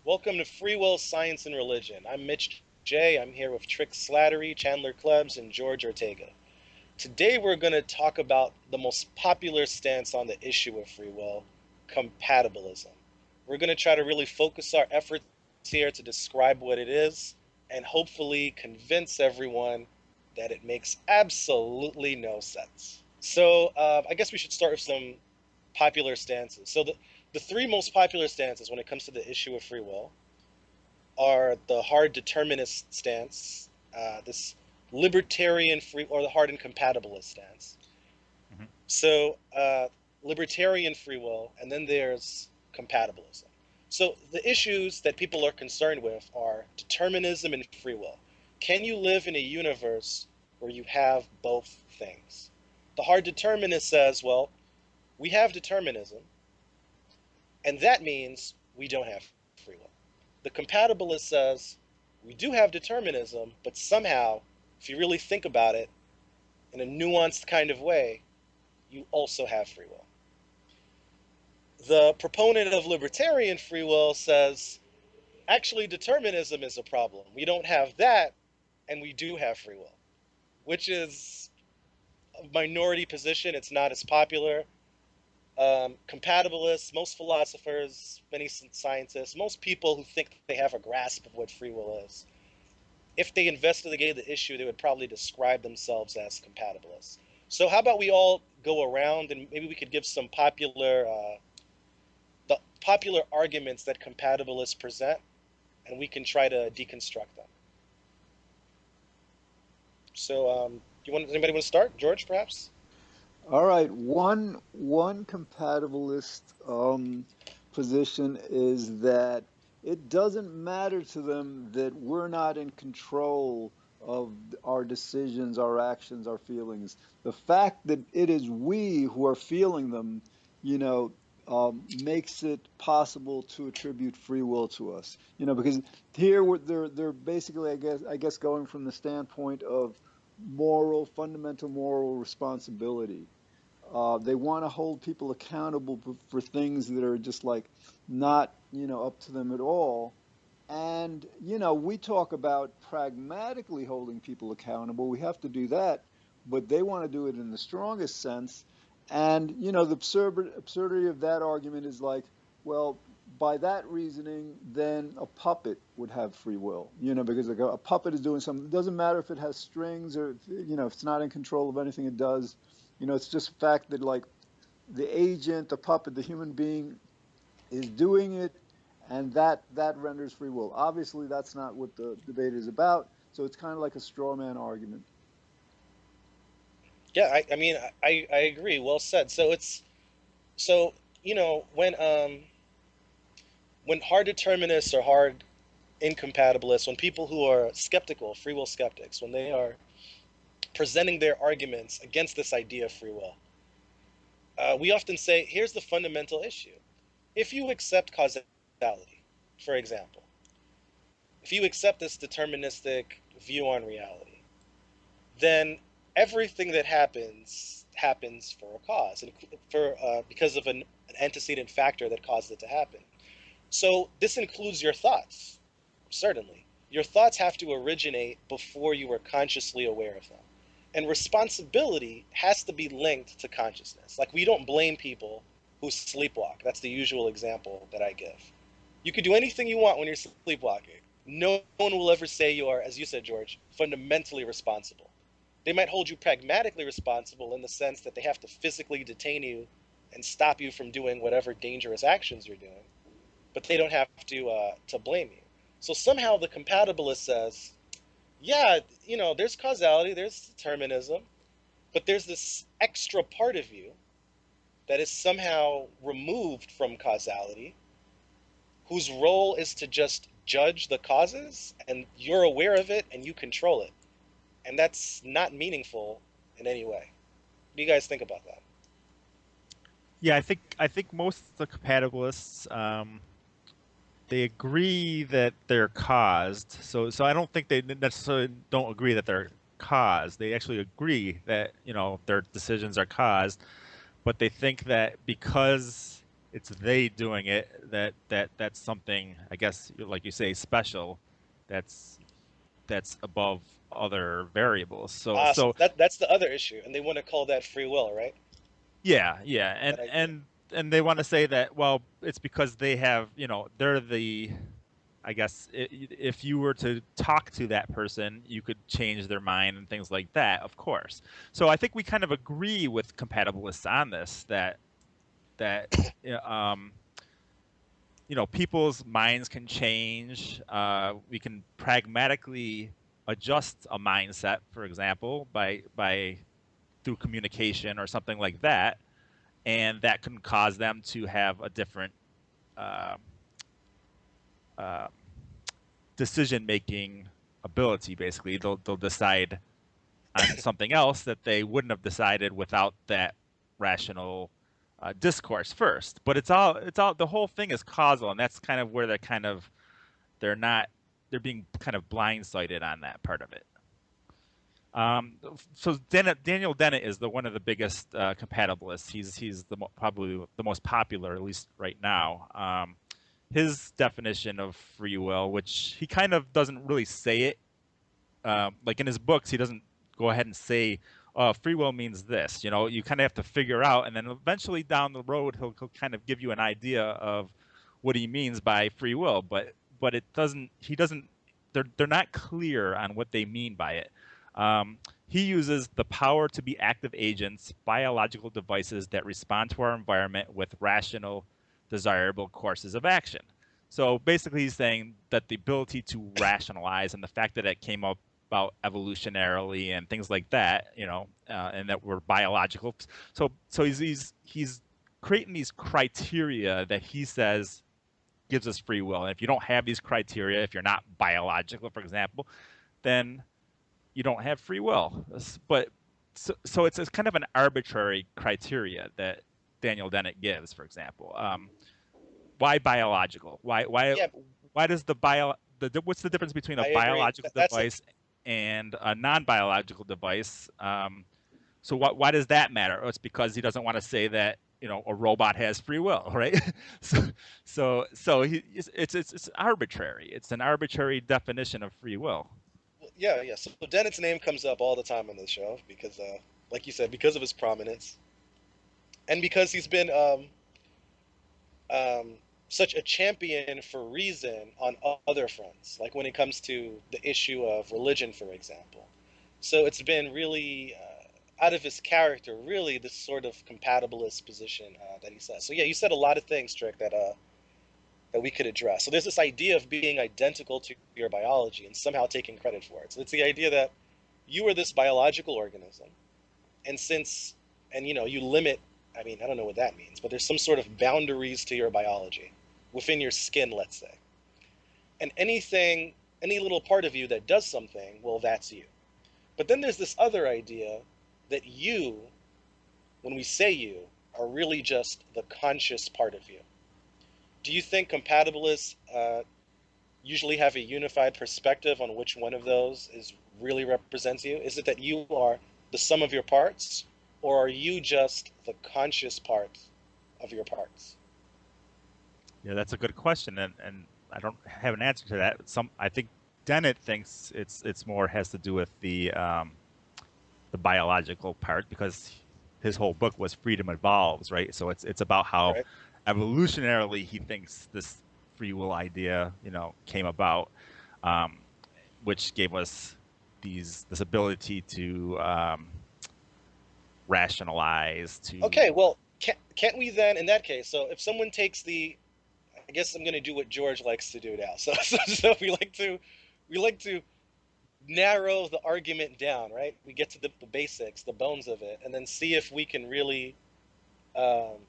Welcome to Free Will, Science, and Religion. I'm Mitch J. I'm here with Slattery, Chandler Klebs, and George Ortega. Today we're going to talk about the most popular stance on the issue of free will, compatibilism. We're going to try to really focus our efforts here to describe what it is and hopefully convince everyone that it makes absolutely no sense. I guess we should start with some popular stances. The three most popular stances when it comes to the issue of free will are the hard determinist stance, this libertarian free, or the hard incompatibilist stance. Mhm. So, libertarian free will, and then there's compatibilism. So, the issues that people are concerned with are determinism and free will. Can you live in a universe where you have both things? The hard determinist says, well, we have determinism, and that means we don't have free will. The compatibilist says we do have determinism, but somehow, if you really think about it in a nuanced kind of way, you also have free will. The proponent of libertarian free will says actually determinism is a problem. We don't have that, and we do have free will, which is a minority position. It's not as popular. Compatibilists, most philosophers, many scientists, most people who think they have a grasp of what free will is, if they investigated the issue, they would probably describe themselves as compatibilists. So how about we all go around and maybe we could give some the popular arguments that compatibilists present, and we can try to deconstruct them. Anybody want to start? George, perhaps? All right, one compatibilist position is that it doesn't matter to them that we're not in control of our decisions, our actions, our feelings. The fact that it is we who are feeling them, you know, makes it possible to attribute free will to us. Because here they're basically, I guess, going from the standpoint of fundamental moral responsibility. They want to hold people accountable for things that are just like not, up to them at all. And, we talk about pragmatically holding people accountable. We have to do that, but they want to do it in the strongest sense. And, the absurdity of that argument is like, well, by that reasoning, then a puppet would have free will, because like a puppet is doing something. It doesn't matter if it has strings or, if it's not in control of anything it does. It's just a fact that like the agent, the puppet, the human being is doing it, and that renders free will. Obviously, that's not what the debate is about. So it's kind of like a straw man argument. Yeah, I mean, I agree. Well said. So you know when hard determinists or hard incompatibilists, when people who are skeptical, free will skeptics, when they are presenting their arguments against this idea of free will, we often say, here's the fundamental issue. If you accept causality, for example, if you accept this deterministic view on reality, then everything that happens for a cause, and because of an antecedent factor that caused it to happen. So this includes your thoughts, certainly. Your thoughts have to originate before you were consciously aware of them. And responsibility has to be linked to consciousness. Like, we don't blame people who sleepwalk. That's the usual example that I give. You can do anything you want when you're sleepwalking. No one will ever say you are, as you said, George, fundamentally responsible. They might hold you pragmatically responsible in the sense that they have to physically detain you and stop you from doing whatever dangerous actions you're doing, but they don't have to blame you. So somehow the compatibilist says, yeah, there's causality, there's determinism, but there's this extra part of you that is somehow removed from causality, whose role is to just judge the causes, and you're aware of it and you control it. And that's not meaningful in any way. What do you guys think about that? Yeah, I think most of the compatibilists they agree that they're caused. So I don't think they necessarily don't agree that they're caused. They actually agree that their decisions are caused, but they think that because it's they doing it, that's something, I guess, like you say, special, that's above other variables. So Ah, so so that's the other issue, and they want to call that free will, right? yeah, yeah, That idea. and they want to say that, well, it's because they have, they're the, I guess, if you were to talk to that person, you could change their mind and things like that, of course. So I think we kind of agree with compatibilists on this, that um, people's minds can change. We can pragmatically adjust a mindset, for example, by through communication or something like that, and that can cause them to have a different uh, uh, decision making ability. Basically, they'll decide on something else that they wouldn't have decided without that rational discourse first. But it's all the whole thing is causal, and that's kind of where they're not they're being kind of blindsided on that part of it. So Daniel Dennett is one of the biggest compatibilists. He's probably the most popular, at least right now. His definition of free will, which he kind of doesn't really say it, like in his books, he doesn't go ahead and say, free will means this. You kind of have to figure out, and then eventually down the road, he'll kind of give you an idea of what he means by free will. But it doesn't. He doesn't. They're not clear on what they mean by it. He uses the power to be active agents, biological devices that respond to our environment with rational, desirable courses of action. So basically, he's saying that the ability to rationalize and the fact that it came up about evolutionarily and things like that, and that we're biological. So he's creating these criteria that he says gives us free will. And if you don't have these criteria, if you're not biological, for example, then you don't have free will. But so it's kind of an arbitrary criteria that Daniel Dennett gives, for example. Why biological? Yeah, Why does what's the difference between a I agree. biological That's it. device and a non-biological device? So why does that matter? Oh, it's because he doesn't want to say that a robot has free will, right? It's arbitrary. It's an arbitrary definition of free will. Well, yeah, yeah. So Dennett's name comes up all the time on this show because, like you said, because of his prominence and because he's been um, such a champion for reason on other fronts, like when it comes to the issue of religion, for example. So it's been really out of his character, really, this sort of compatibilist position that he says. So yeah, you said a lot of things, Trick, that we could address. So there's this idea of being identical to your biology and somehow taking credit for it. So it's the idea that you are this biological organism, and since and you limit. I mean, I don't know what that means, but there's some sort of boundaries to your biology within your skin, let's say. And anything, any little part of you that does something, well, that's you. But then there's this other idea that you, when we say you, are really just the conscious part of you. Do you think compatibilists usually have a unified perspective on which one of those is really represents you? Is it that you are the sum of your parts, or are you just the conscious part of your parts? Yeah, that's a good question, and I don't have an answer to that. I think Dennett thinks it's more has to do with the biological part, because his whole book was Freedom Evolves, right? So it's about how Right? evolutionarily he thinks this free will idea, came about, um, which gave us this ability to rationalize, to Okay, well, can't we then, in that case, so if someone takes I guess I'm going to do what George likes to do now. So we like to narrow the argument down, right? We get to the basics, the bones of it, and then see if we can really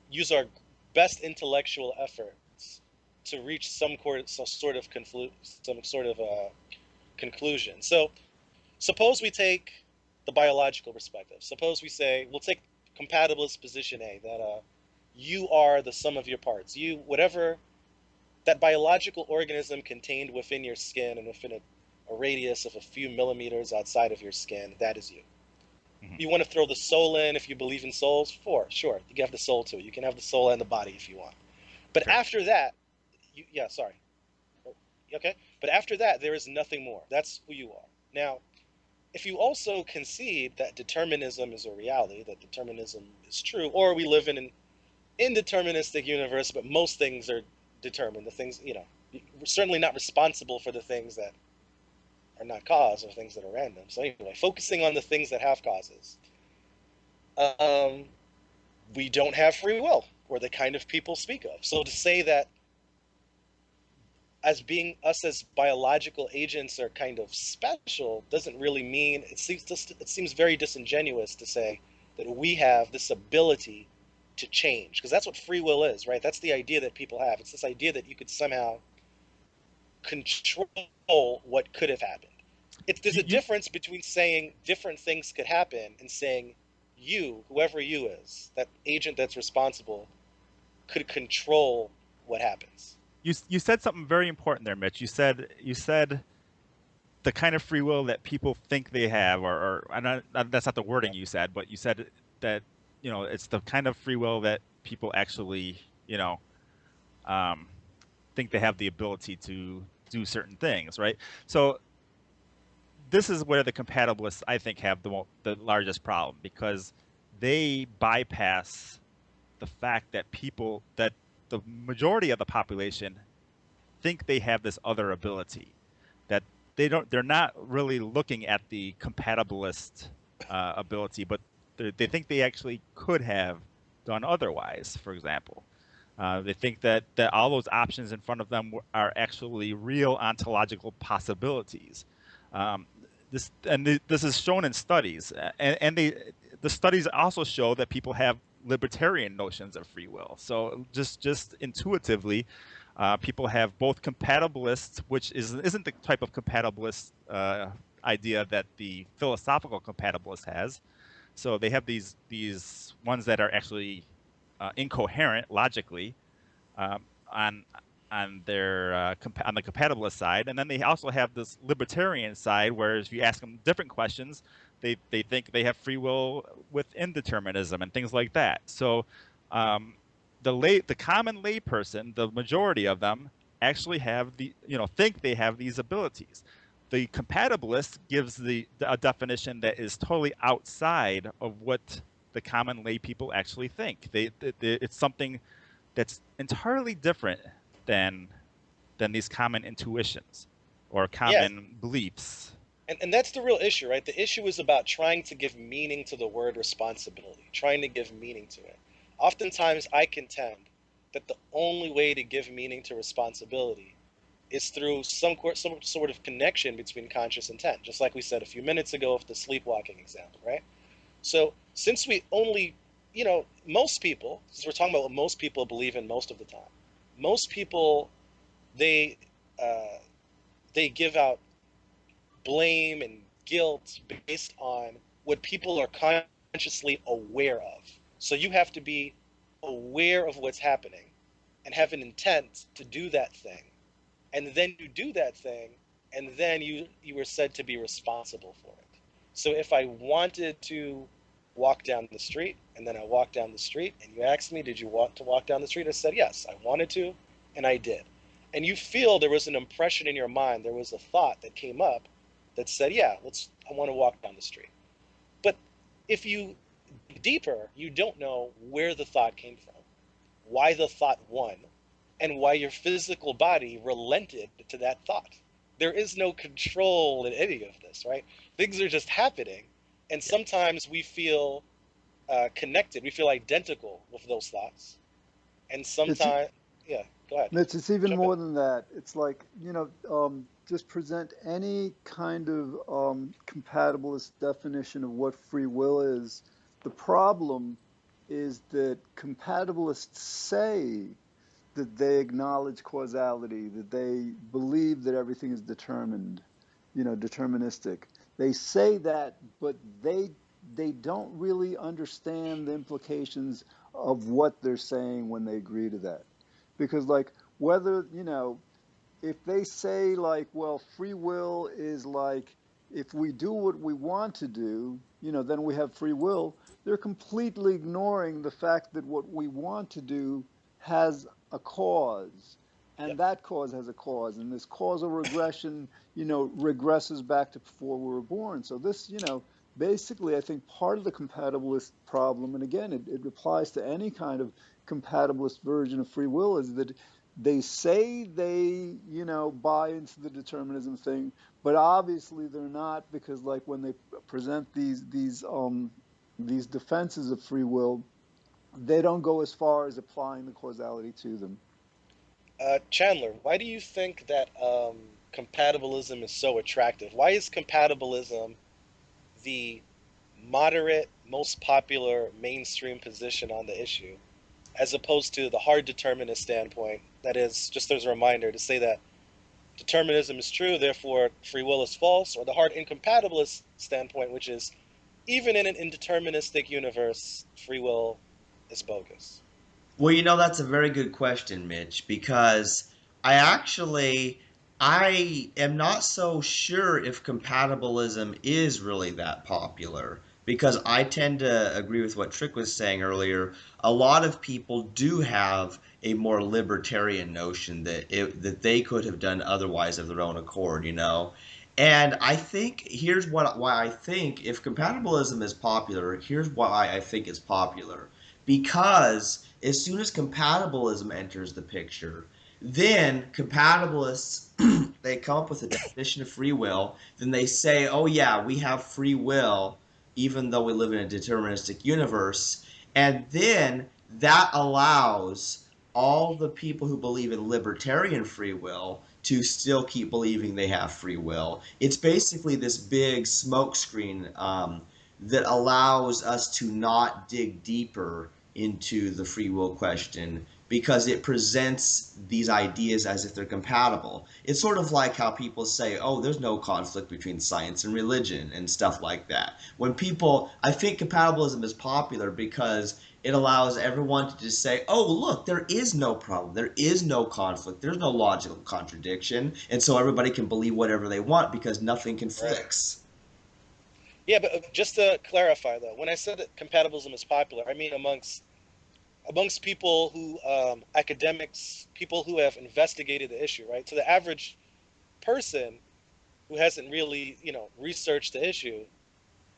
use our best intellectual efforts to reach some sort of conclusion. So suppose we take the biological perspective. Suppose we say we'll take compatibilist position A that you are the sum of your parts. You whatever that biological organism contained within your skin and within a radius of a few millimeters outside of your skin, that is you. Mhm. You want to throw the soul in if you believe in souls? Sure. You can have the soul too. You can have the soul and the body if you want. But Sure. after that, yeah, sorry. Okay. But after that, there is nothing more. That's who you are. Now, if you also concede that determinism is a reality, that determinism is true, or we live in an indeterministic universe, but most things are determined. The things, we're certainly not responsible for the things that are not cause or things that are random. So anyway, focusing on the things that have causes, um, we don't have free will, or the kind of people speak of. So to say that as being us as biological agents are kind of special doesn't really mean it seems very disingenuous to say that we have this ability to change, because that's what free will is, right? That's the idea that people have. It's this idea that you could somehow control what could have happened. There's a You difference between saying different things could happen and saying you, whoever you is, that agent that's responsible, could control what happens. you said something very important there, Mitch. You said the kind of free will that people think they have, or that's not the wording Yeah. you said, but you said that it's the kind of free will that people actually um, think they have the ability to do certain things, right? So this is where the compatibilists, I think, have the largest problem, because they bypass the fact that the majority of the population think they have this other ability, that they're not really looking at the compatibilist ability, but they think they actually could have done otherwise. For example, they think that all those options in front of them are actually real ontological possibilities. Um, this is shown in studies, and the studies also show that people have libertarian notions of free will. So just intuitively, people have both compatibilists, which isn't the type of compatibilist idea that the philosophical compatibilist has. So they have these ones that are actually incoherent logically, on on the compatibilist side, and then they also have this libertarian side, where if you ask them different questions, they think they have free will with indeterminism and things like that. So the common layperson, the majority of them, actually have think they have these abilities. The compatibilist gives a definition that is totally outside of what the common lay people actually think. It's something that's entirely different than these common intuitions or Yeah, common beliefs. and that's the real issue, right? The issue is about trying to give meaning to the word responsibility, trying to give meaning to it. Oftentimes, I contend that the only way to give meaning to responsibility is through some sort of connection between conscious intent, just like we said a few minutes ago with the sleepwalking example, right? So, since we only, most people, since we're talking about what most people believe in most of the time, most people, they, uh, they give out blame and guilt based on what people are consciously aware of. So you have to be aware of what's happening and have an intent to do that thing. And then you do that thing, and then you were said to be responsible for it. So if I wanted to walk down the street, and then I walked down the street, and you asked me, did you want to walk down the street? I said, yes, I wanted to, and I did. And you feel there was an impression in your mind, there was a thought that came up that said, yeah, I want to walk down the street. But if you deeper, you don't know where the thought came from, why the thought won, and why your physical body relented to that thought. There is no control in any of this, right? Things are just happening, and Yeah, sometimes we feel connected, we feel identical with those thoughts, and It's sometimes, yeah, go ahead, Mitch, it's even jump in. more than that. It's like, just present any kind of compatibilist definition of what free will is. The problem is that compatibilists say that they acknowledge causality, that they believe that everything is determined, deterministic. They say that, but they don't really understand the implications of what they're saying when they agree to that. Because like whether, if they say like, well, free will is like if we do what we want to do, then we have free will, they're completely ignoring the fact that what we want to do has a cause, Yep. and that cause has a cause, and this causal regression, regresses back to before we were born. So this, basically, I think part of the compatibilist problem, and again, it applies to any kind of compatibilist version of free will, is that they say they, buy into the determinism thing, but obviously they're not, because like when they present these defenses of free will, they don't go as far as applying the causality to them. Chandler, why do you think that compatibilism is so attractive? Why is compatibilism the moderate, most popular mainstream position on the issue, as opposed to the hard determinist standpoint that is, just as a reminder, to say that determinism is true, therefore free will is false, or the hard incompatibilist standpoint, which is even in an indeterministic universe, free will is bogus? Well, that's a very good question, Mitch, because I am not so sure if compatibilism is really that popular, because I tend to agree with what Trick was saying earlier. A lot of people do have a more libertarian notion that they could have done otherwise of their own accord. And I think here's why I think if compatibilism is popular, here's why I think it's popular. Because as soon as compatibilism enters the picture, then compatibilists they come up with a definition of free will. Then they say, "Oh yeah, we have free will, even though we live in a deterministic universe." And then that allows all the people who believe in libertarian free will to still keep believing they have free will. It's basically this big smokescreen that allows us to not dig deeper into the free will question because it presents these ideas as if they're compatible. It's sort of like how people say, oh, there's no conflict between science and religion and stuff like that. I think compatibilism is popular because it allows everyone to just say, oh, look, there is no problem. There is no conflict. There's no logical contradiction. And so everybody can believe whatever they want because nothing Right. conflicts. Yeah, but just to clarify though, when I said that compatibilism is popular, I mean amongst people who academics, people who have investigated the issue, right? To the average person who hasn't really, researched the issue,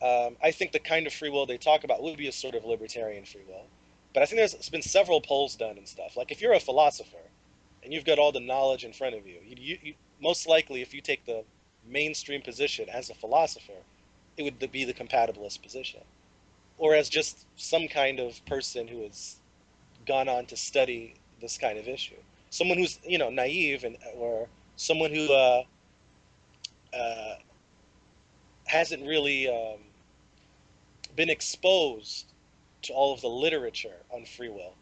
I think the kind of free will they talk about would be a sort of libertarian free will. But I think there's been several polls done and stuff. Like if you're a philosopher and you've got all the knowledge in front of you, you most likely, if you take the mainstream position as a philosopher, it would be the compatibilist position, or as just some kind of person who has gone on to study this kind of issue. Someone who's naive and or someone who uh, hasn't really been exposed to all of the literature on free will.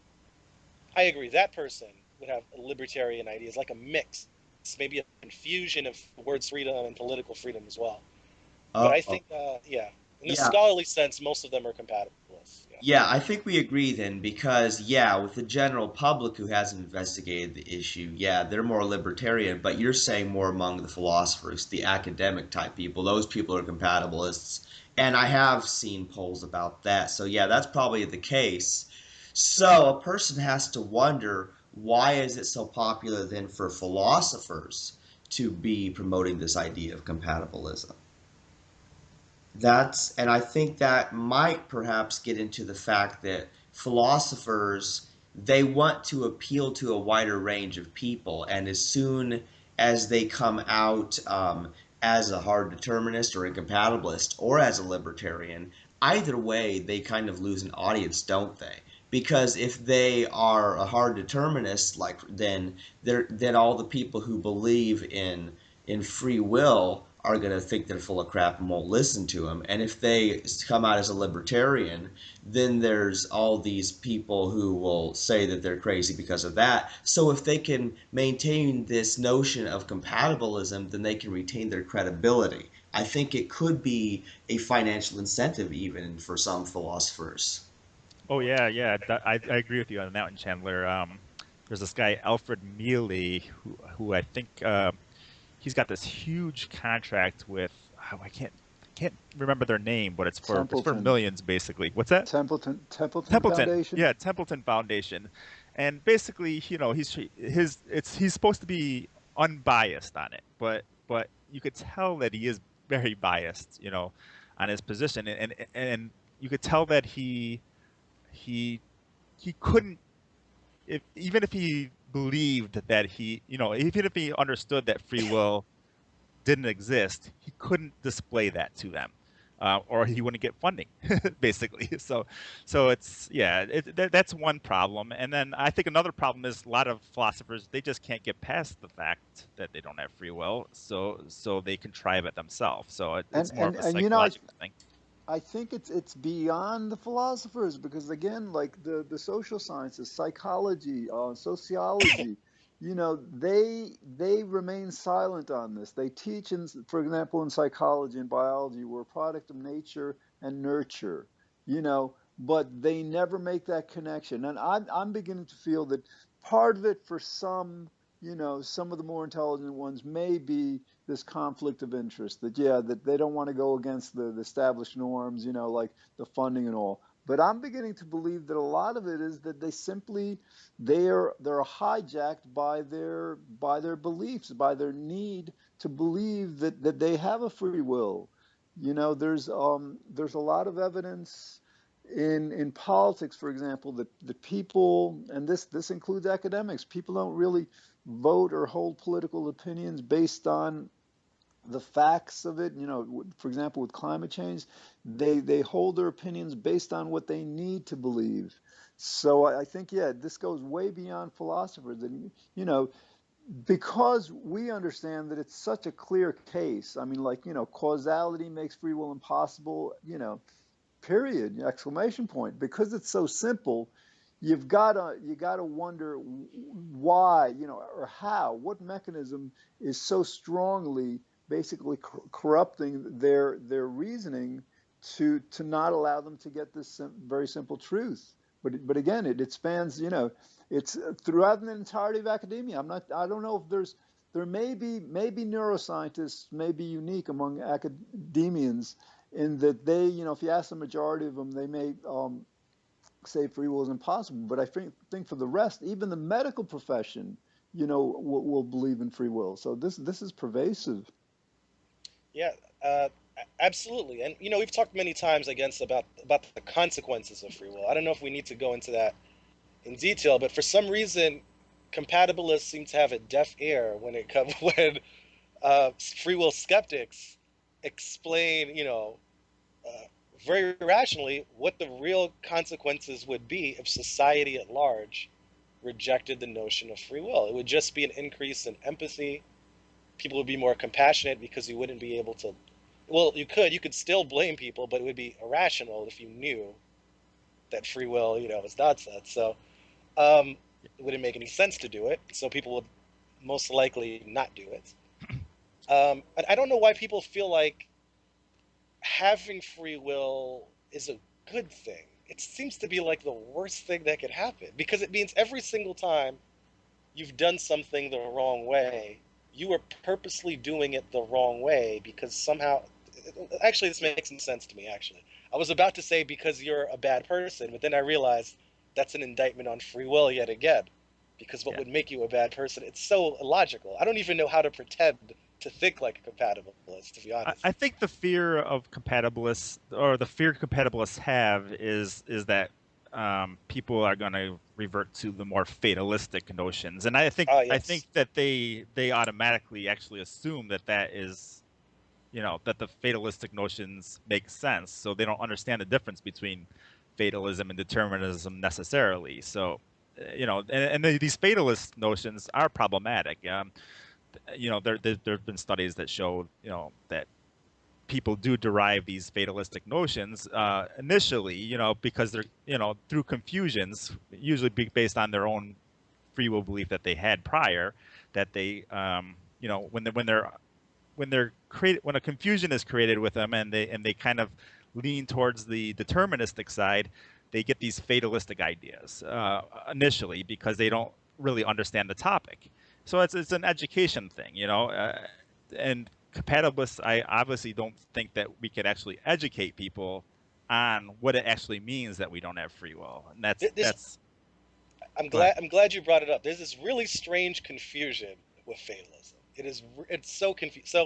I agree that person would have libertarian ideas, like a mix, maybe a confusion of words freedom and political freedom as well. But Uh, I think, yeah, in the yeah, scholarly sense, most of them are compatibilists. Yeah. Yeah, I think we agree then because, yeah, with the general public who hasn't investigated the issue, yeah, they're more libertarian, but you're saying more among the philosophers, the academic type people, those people are compatibilists. And I have seen polls about that. So, yeah, that's probably the case. So, a person has to wonder why is it so popular then for philosophers to be promoting this idea of compatibilism? And I think that might perhaps get into the fact that philosophers they want to appeal to a wider range of people, and as soon as they come out as a hard determinist or a compatibilist or as a libertarian, either way they kind of lose an audience, don't they? Because if they are a hard determinist, like then all the people who believe in free will are going to think they're full of crap and won't listen to them. And if they come out as a libertarian, then there's all these people who will say that they're crazy because of that. So if they can maintain this notion of compatibilism, then they can retain their credibility. I think it could be a financial incentive even for some philosophers. Oh yeah, yeah. I agree with you on that one, Chandler. There's this guy Alfred Mealy who I think he's got this huge contract with I can't remember their name, but it's for Templeton, millions basically. What's that? Templeton Templeton. Foundation. Yeah, Templeton Foundation. and basically, he's supposed to be unbiased on it, but you could tell that he is very biased, on his position, and you could tell that he he couldn't, even if he believed that even if he understood that free will didn't exist, he couldn't display that to them, or he wouldn't get funding, basically. So that's one problem. And then I think another problem is a lot of philosophers, they just can't get past the fact that they don't have free will, so they contrive it themselves. So it's more of a And psychological thing. I think it's beyond the philosophers, because again, like the social sciences, psychology, sociology, they remain silent on this. They teach, for example, in psychology and biology, we're a product of nature and nurture, but they never make that connection. And I'm beginning to feel that part of it, for some, some of the more intelligent ones, may be this conflict of interest, that they don't want to go against the established norms, like the funding and all. But I'm beginning to believe that a lot of it is that they're hijacked by their beliefs, by their need to believe that they have a free will. There's a lot of evidence in politics, for example, that people, and this includes academics, people don't really vote or hold political opinions based on the facts of it. For example, with climate change, they hold their opinions based on what they need to believe. So I think, yeah, this goes way beyond philosophers. And, because we understand that it's such a clear case. I mean, like, causality makes free will impossible, period, exclamation point. Because it's so simple, you gotta wonder why, or how, what mechanism is so strongly basically corrupting their reasoning to not allow them to get this very simple truth. But again, it spans, it's throughout the entirety of academia. I don't know if there maybe neuroscientists may be unique among academians, in that they, if you ask the majority of them, they may say free will is impossible. But I think for the rest, even the medical profession, will believe in free will. So this is pervasive. Yeah, absolutely. And we've talked many times against about the consequences of free will. I don't know if we need to go into that in detail, but for some reason, compatibilists seem to have a deaf ear when it comes when free will skeptics explain, uh, very rationally what the real consequences would be if society at large rejected the notion of free will. It would just be an increase in empathy. People would be more compassionate because you wouldn't be able to. Well, you could still blame people, but it would be irrational if you knew that free will, is nonsense. So it wouldn't make any sense to do it. So people would most likely not do it. I don't know why people feel like having free will is a good thing. It seems to be like the worst thing that could happen, because it means every single time you've done something the wrong way, you were purposely doing it the wrong way because somehow. Actually, this makes some sense to me, actually. I was about to say because you're a bad person, but then I realized that's an indictment on free will yet again. Because what Yeah. would make you a bad person? It's so illogical. I don't even know how to pretend to think like a compatibilist, to be honest. I think the fear of compatibilists, or the fear compatibilists have, is that people are going to revert to the more fatalistic notions, and Ah, I think yes. that they automatically actually assume that is, that the fatalistic notions make sense, so they don't understand the difference between fatalism and determinism necessarily. So, these fatalist notions are problematic. There have been studies that show, that people do derive these fatalistic notions initially, because they're, through confusions, usually based on their own free will belief that they had prior, that they, when a confusion is created with them, and they kind of lean towards the deterministic side, they get these fatalistic ideas initially because they don't really understand the topic. So it's an education thing, and compatibilists, I obviously don't think that we could actually educate people on what it actually means that we don't have free will, and This that's Right. I'm glad you brought it up. There's this really strange confusion with fatalism. It's so confused.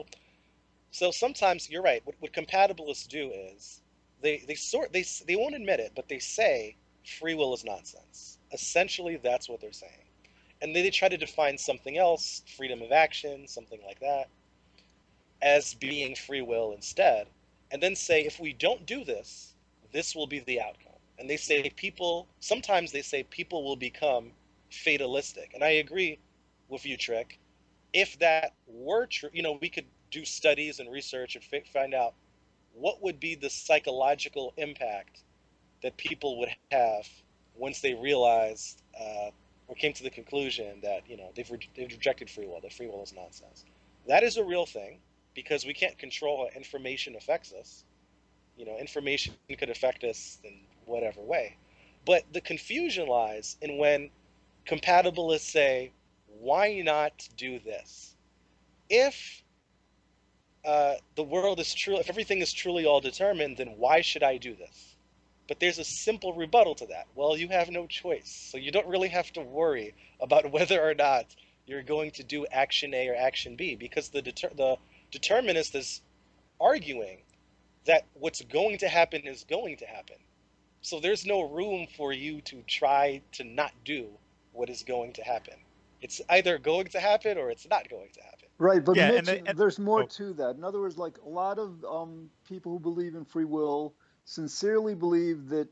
So sometimes you're right. What compatibilists do is they won't admit it, but they say free will is nonsense. Essentially, that's what they're saying, and they try to define something else, freedom of action, something like that, as being free will instead, and then say if we don't do this, this will be the outcome. And they say people sometimes they say people will become fatalistic, and I agree with you, Trick. If that were true, we could do studies and research and find out what would be the psychological impact that people would have once they realized or came to the conclusion that they've rejected free will, that free will is nonsense. That is a real thing because we can't control how information affects us. Information could affect us in whatever way. But the confusion lies in when compatibilists say, why not do this? If the world is true, if everything is truly all determined, then why should I do this? But there's a simple rebuttal to that. Well, you have no choice. So you don't really have to worry about whether or not you're going to do action A or action B because the determinist is arguing that what's going to happen is going to happen. So there's no room for you to try to not do what is going to happen. It's either going to happen or it's not going to happen. Right, but Yeah, Mitch, and there's more oh, to that. In other words, like a lot of people who believe in free will sincerely believe that,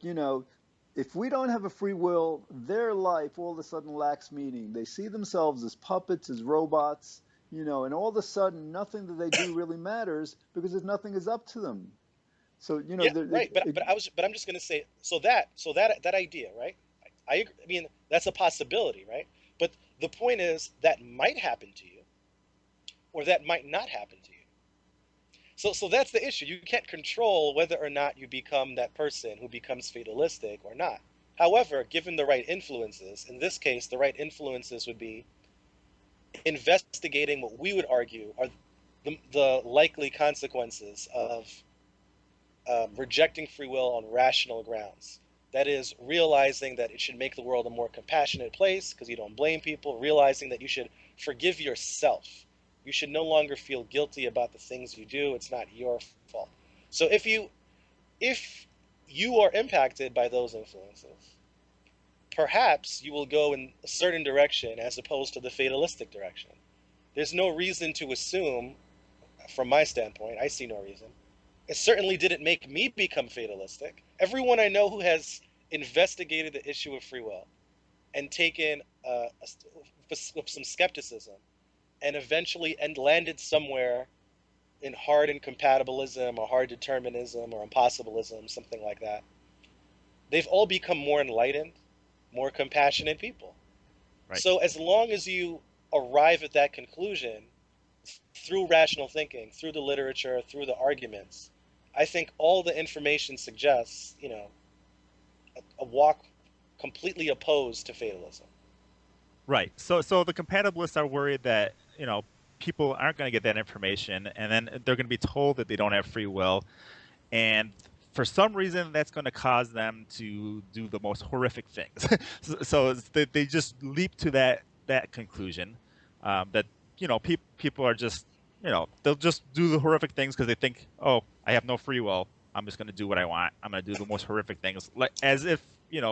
if we don't have a free will, their life all of a sudden lacks meaning. They see themselves as puppets, as robots, and all of a sudden nothing that they do really matters because there's nothing is up to them. So, Yeah, right. But I'm just gonna say that idea, right? I mean that's a possibility, right? But the point is that might happen to you, or that might not happen to you. So that's the issue. You can't control whether or not you become that person who becomes fatalistic or not. However, given the right influences, in this case, the right influences would be investigating what we would argue are the likely consequences of rejecting free will on rational grounds. That is, realizing that it should make the world a more compassionate place because you don't blame people, realizing that you should forgive yourself. You should no longer feel guilty about the things you do. It's not your fault. So if you are impacted by those influences, perhaps you will go in a certain direction as opposed to the fatalistic direction. There's no reason to assume, from my standpoint, I see no reason. It certainly didn't make me become fatalistic. Everyone I know who has investigated the issue of free will and taken with some skepticism and eventually landed somewhere in hard incompatibilism or hard determinism or impossibilism, something like that, they've all become more enlightened, more compassionate people. right. So as long as you arrive at that conclusion through rational thinking, through the literature, through the arguments, I think all the information suggests, a walk completely opposed to fatalism. Right. So the compatibilists are worried that, people aren't going to get that information, and then they're going to be told that they don't have free will, and for some reason that's going to cause them to do the most horrific things. They just leap to that conclusion, that people are just, they'll just do the horrific things because they think, oh, I have no free will. I'm just going to do what I want. I'm going to do the most horrific things, like as if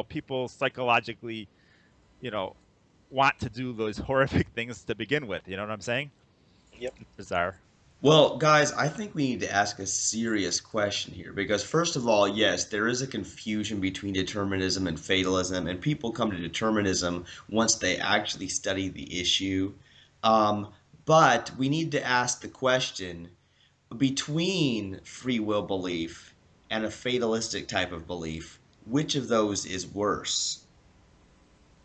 people psychologically, you know want to do those horrific things to begin with. You know what I'm saying? Yep. It's bizarre. Well, guys, I think we need to ask a serious question here because, first of all, yes, there is a confusion between determinism and fatalism, and people come to determinism once they actually study the issue. Um, but we need to ask the question between free will belief and a fatalistic type of belief, which of those is worse?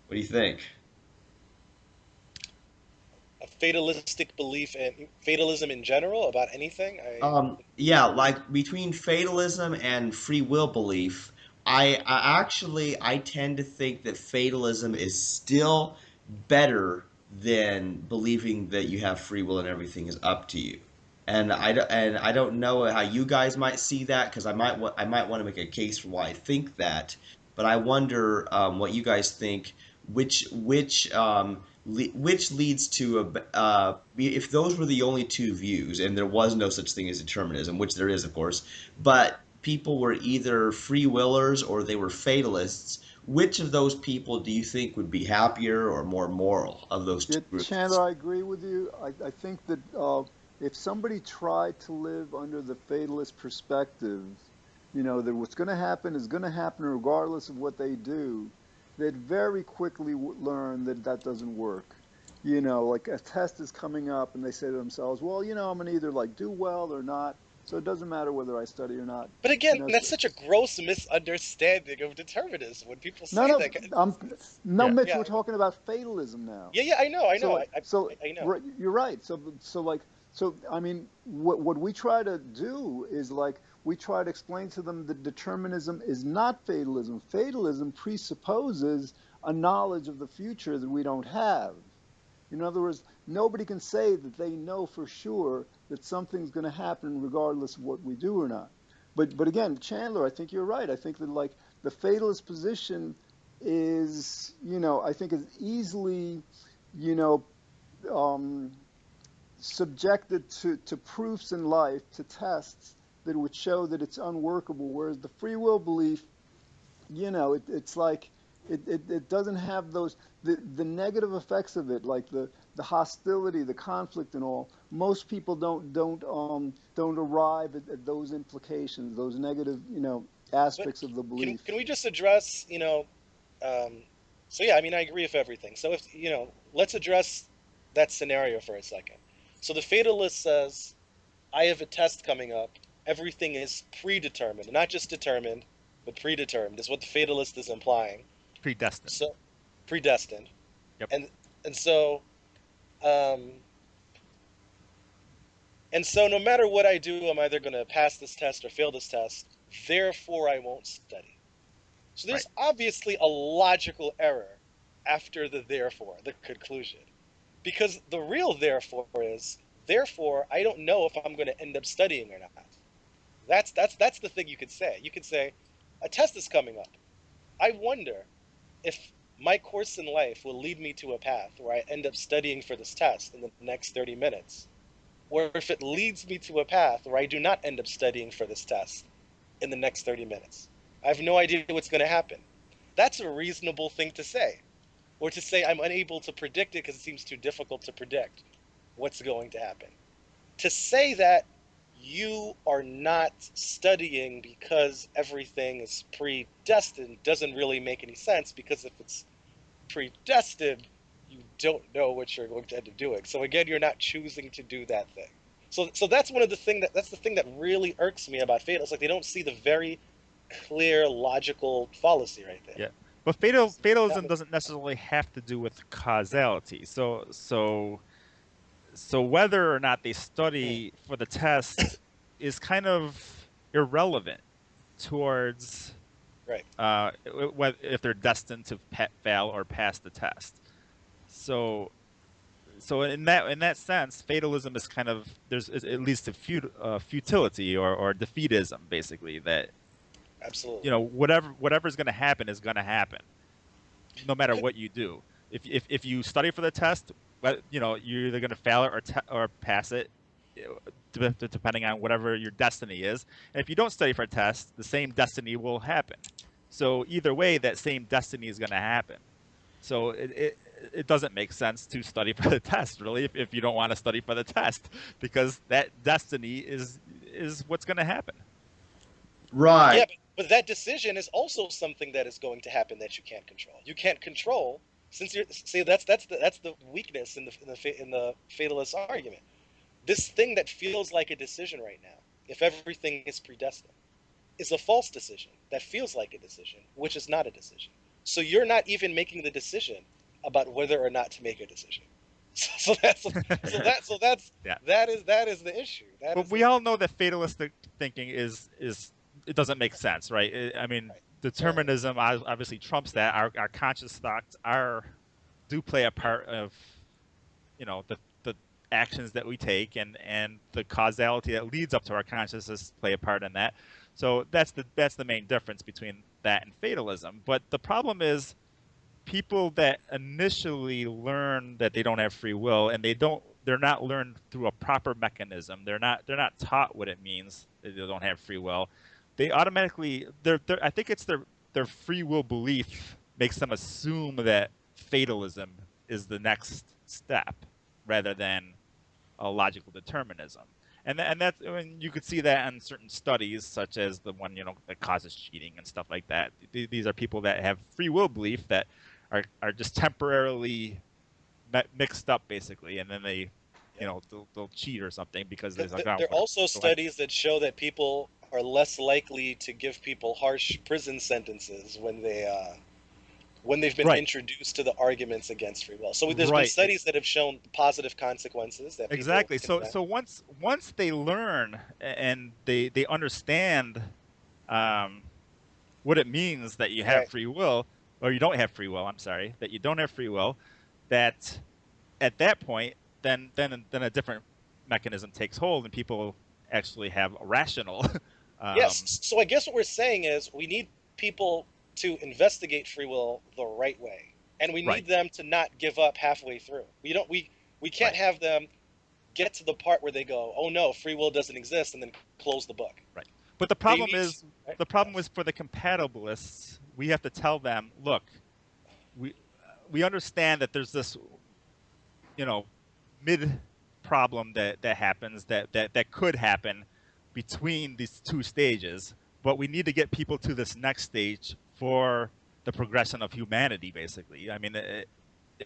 What do you think? A fatalistic belief and fatalism in general about anything. Yeah, like between fatalism and free will belief, I tend to think that fatalism is still better than believing that you have free will and everything is up to you. And I don't know how you guys might see that because I might want to make a case for why I think that, but I wonder what you guys think. which leads to if those were the only two views and there was no such thing as determinism, which there is of course, but people were either free willers or they were fatalists, which of those people do you think would be happier or more moral of those two Yeah, groups? Chandler, I agree with you. I think that if somebody tried to live under the fatalist perspective, that what's going to happen is going to happen regardless of what they do, they'd very quickly learn that that doesn't work. Like a test is coming up and they say to themselves, well, I'm going to either like do well or not, so it doesn't matter whether I study or not. But again, So, that's such a gross misunderstanding of determinism when people no, say no, that. no, Yeah. Mitch, Yeah, we're talking about fatalism now. yeah, yeah. I know, I So know, like, so I know. you're right. So I mean, what we try to do is like we try to explain to them that determinism is not fatalism. Fatalism presupposes a knowledge of the future that we don't have. In other words, nobody can say that they know for sure that something's going to happen regardless of what we do or not. But again, Chandler, I think you're right. I think that like the fatalist position is, I think is easily, you know, um, subjected to proofs in life, to tests that would show that it's unworkable. Whereas the free will belief, it's like it doesn't have those the negative effects of it, like the hostility, the conflict, and all. Most people don't arrive at those implications, those negative But aspects of the can belief. can we just address, um, so yeah, I mean, I agree with everything. So if let's address that scenario for a second. So the fatalist says, I have a test coming up. Everything is predetermined, not just determined, but predetermined is what the fatalist is implying. Predestined. So predestined, Yep. and and so um, and so no matter what I do, I'm either going to pass this test or fail this test. Therefore, I won't study. So Right. there's obviously a logical error after the therefore, the conclusion. Because the real therefore is, therefore, I don't know if I'm going to end up studying or not. That's the thing you could say. You could say, a test is coming up. I wonder if my course in life will lead me to a path where I end up studying for this test in the next 30 minutes, or if it leads me to a path where I do not end up studying for this test in the next 30 minutes. I have no idea what's going to happen. That's a reasonable thing to say. Or to say I'm unable to predict it because it seems too difficult to predict what's going to happen. To say that you are not studying because everything is predestined doesn't really make any sense, because if it's predestined, you don't know what you're going to end up doing. So again, you're not choosing to do that thing. So that's one of the that's the thing that really irks me about fatal. It's like they don't see the very clear logical fallacy right there. Yeah. But That fatalism was, doesn't necessarily have to do with causality. So whether or not they study for the test is kind of irrelevant towards right. if they're destined to fail or pass the test. So so in that sense, fatalism is kind of it leads to futility or defeatism, basically. That Absolutely. whatever's going to happen is going to happen, no matter what you do. If you study for the test, but you're either going to fail it or pass it, depending on whatever your destiny is. And if you don't study for a test, the same destiny will happen. So either way, that same destiny is going to happen. So it doesn't make sense to study for the test, really, if you don't want to study for the test, because that destiny is what's going to happen. Yeah, Right. but that decision is also something that is going to happen that you can't control. You can't control, since you're see that's the weakness in the fatalist argument. This thing that feels like a decision right now, if everything is predestined, is a false decision that feels like a decision, which is not a decision. So you're not even making the decision about whether or not to make a decision. So that's so that's Yeah. that is the issue. That But is we the all know that fatalistic thinking is it doesn't make sense, right? I mean, right. determinism obviously trumps that. Our conscious thoughts do play a part of the actions that we take, and the causality that leads up to our consciousness play a part in that. So that's the main difference between that and fatalism. But the problem is people that initially learn that they don't have free will, and they're not learned through a proper mechanism. They're not taught what it means that they don't have free will. They automatically, I think it's their free will belief makes them assume that fatalism is the next step rather than a logical determinism. And that's, I mean, you could see that in certain studies, such as the one, that causes cheating and stuff like that. These are people that have free will belief that are just temporarily mixed up, basically, and then they, they'll cheat or something because there's like, There are also studies that show that people are less likely to give people harsh prison sentences when they've been right, introduced to the arguments against free will. So there's been right, studies that have shown positive consequences that people exactly. can So once they learn and they understand um, what it means that you have right. free will, or you don't have free will. I'm sorry, that you don't have free will. That at that point, then a different mechanism takes hold, and people actually have a rational. um, Yes. So I guess what we're saying is we need people to investigate free will the right way, and we right, need them to not give up halfway through. We can't right, have them get to the part where they go, "Oh no, free will doesn't exist," and then close the book. right. But the They problem need to, is, right? the problem is for the compatibilists, we have to tell them, look, we we understand that there's this, you know, mid problem that happens that could happen between these two stages, but we need to get people to this next stage for the progression of humanity, basically. I mean,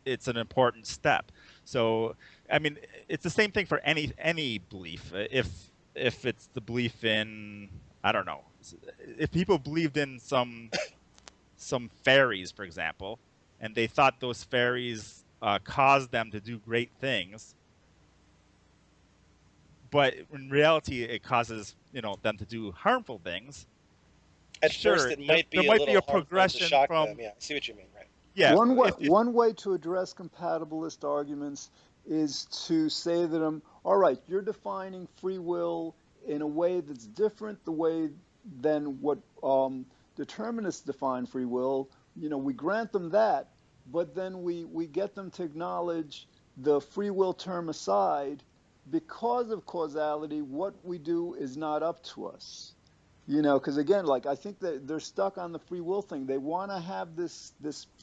it's an important step. So, I mean, it's the same thing for any belief. If it's the belief in, I don't know, if people believed in some fairies, for example, and they thought those fairies caused them to do great things, but in reality, it causes them to do harmful things. At first, Sure, it there, might there be a might be little a harmful to progression shock them. from, Yeah, I see what you mean, right? yeah, One way to address compatibilist arguments is to say to them, all right, you're defining free will in a way that's different the way than what determinists define free will. We grant them that, but then we get them to acknowledge the free will term aside. Because of causality, what we do is not up to us. Because again, like I think that they're stuck on the free will thing. They want to have this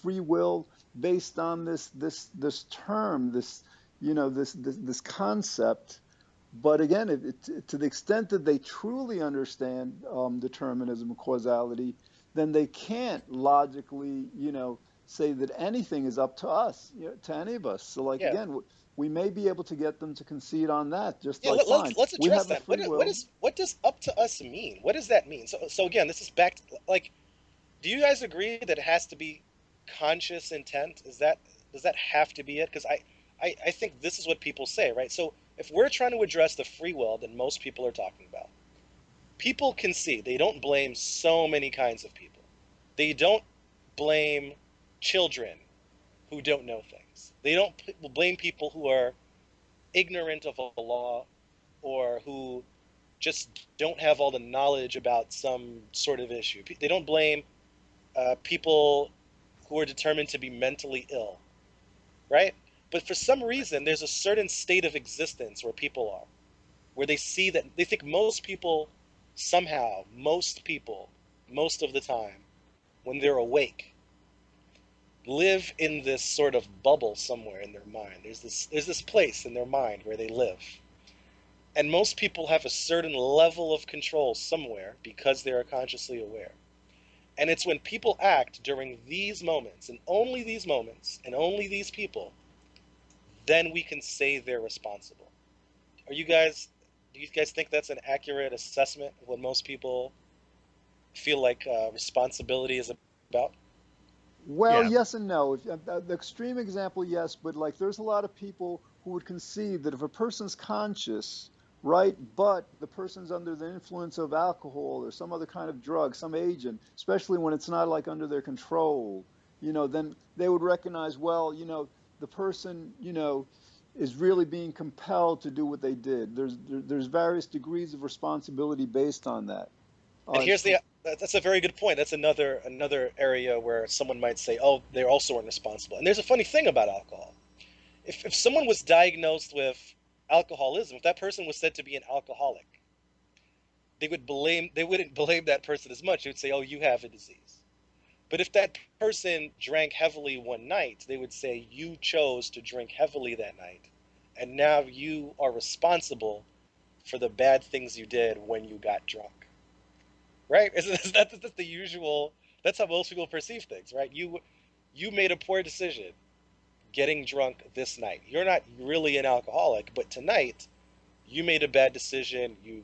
free will based on this term, this concept. But again, to the extent that they truly understand determinism and causality, then they can't logically, say that anything is up to us, to any of us. So, like Yeah, again, we may be able to get them to concede on that. Just yeah. like, fine, Let's we address have a that. free will. What does up to us mean? What does that mean? So again, this is back to, like, do you guys agree that it has to be conscious intent? Does that have to be it? Because I think this is what people say, right? So if we're trying to address the free will that most people are talking about, people can see they don't blame so many kinds of people. They don't blame children who don't know things. They don't blame people who are ignorant of a law or who just don't have all the knowledge about some sort of issue. They don't blame people who are determined to be mentally ill, right? But for some reason, there's a certain state of existence where people are, where they see that they think most people, somehow, most people, most of the time, when they're awake, live in this sort of bubble somewhere in their mind. There's this place in their mind where they live. And most people have a certain level of control somewhere because they are consciously aware. And it's when people act during these moments, and only these moments, and only these people, then we can say they're responsible. Do you guys think that's an accurate assessment of what most people feel like responsibility is about? Well, yeah, yes and no. The extreme example, yes, but like there's a lot of people who would concede that if a person's conscious, right, but the person's under the influence of alcohol or some other kind of drug, some agent, especially when it's not like under their control, then they would recognize, well, the person, is really being compelled to do what they did. There's various degrees of responsibility based on that. And It's, That's a very good point. That's another area where someone might say, "Oh, they're also irresponsible." And there's a funny thing about alcohol. If someone was diagnosed with alcoholism, if that person was said to be an alcoholic, they wouldn't blame that person as much. They would say, "Oh, you have a disease." But if that person drank heavily one night, they would say, "You chose to drink heavily that night, and now you are responsible for the bad things you did when you got drunk." Right? That's the usual. That's how most people perceive things, right? You made a poor decision getting drunk this night. You're not really an alcoholic, but tonight you made a bad decision. You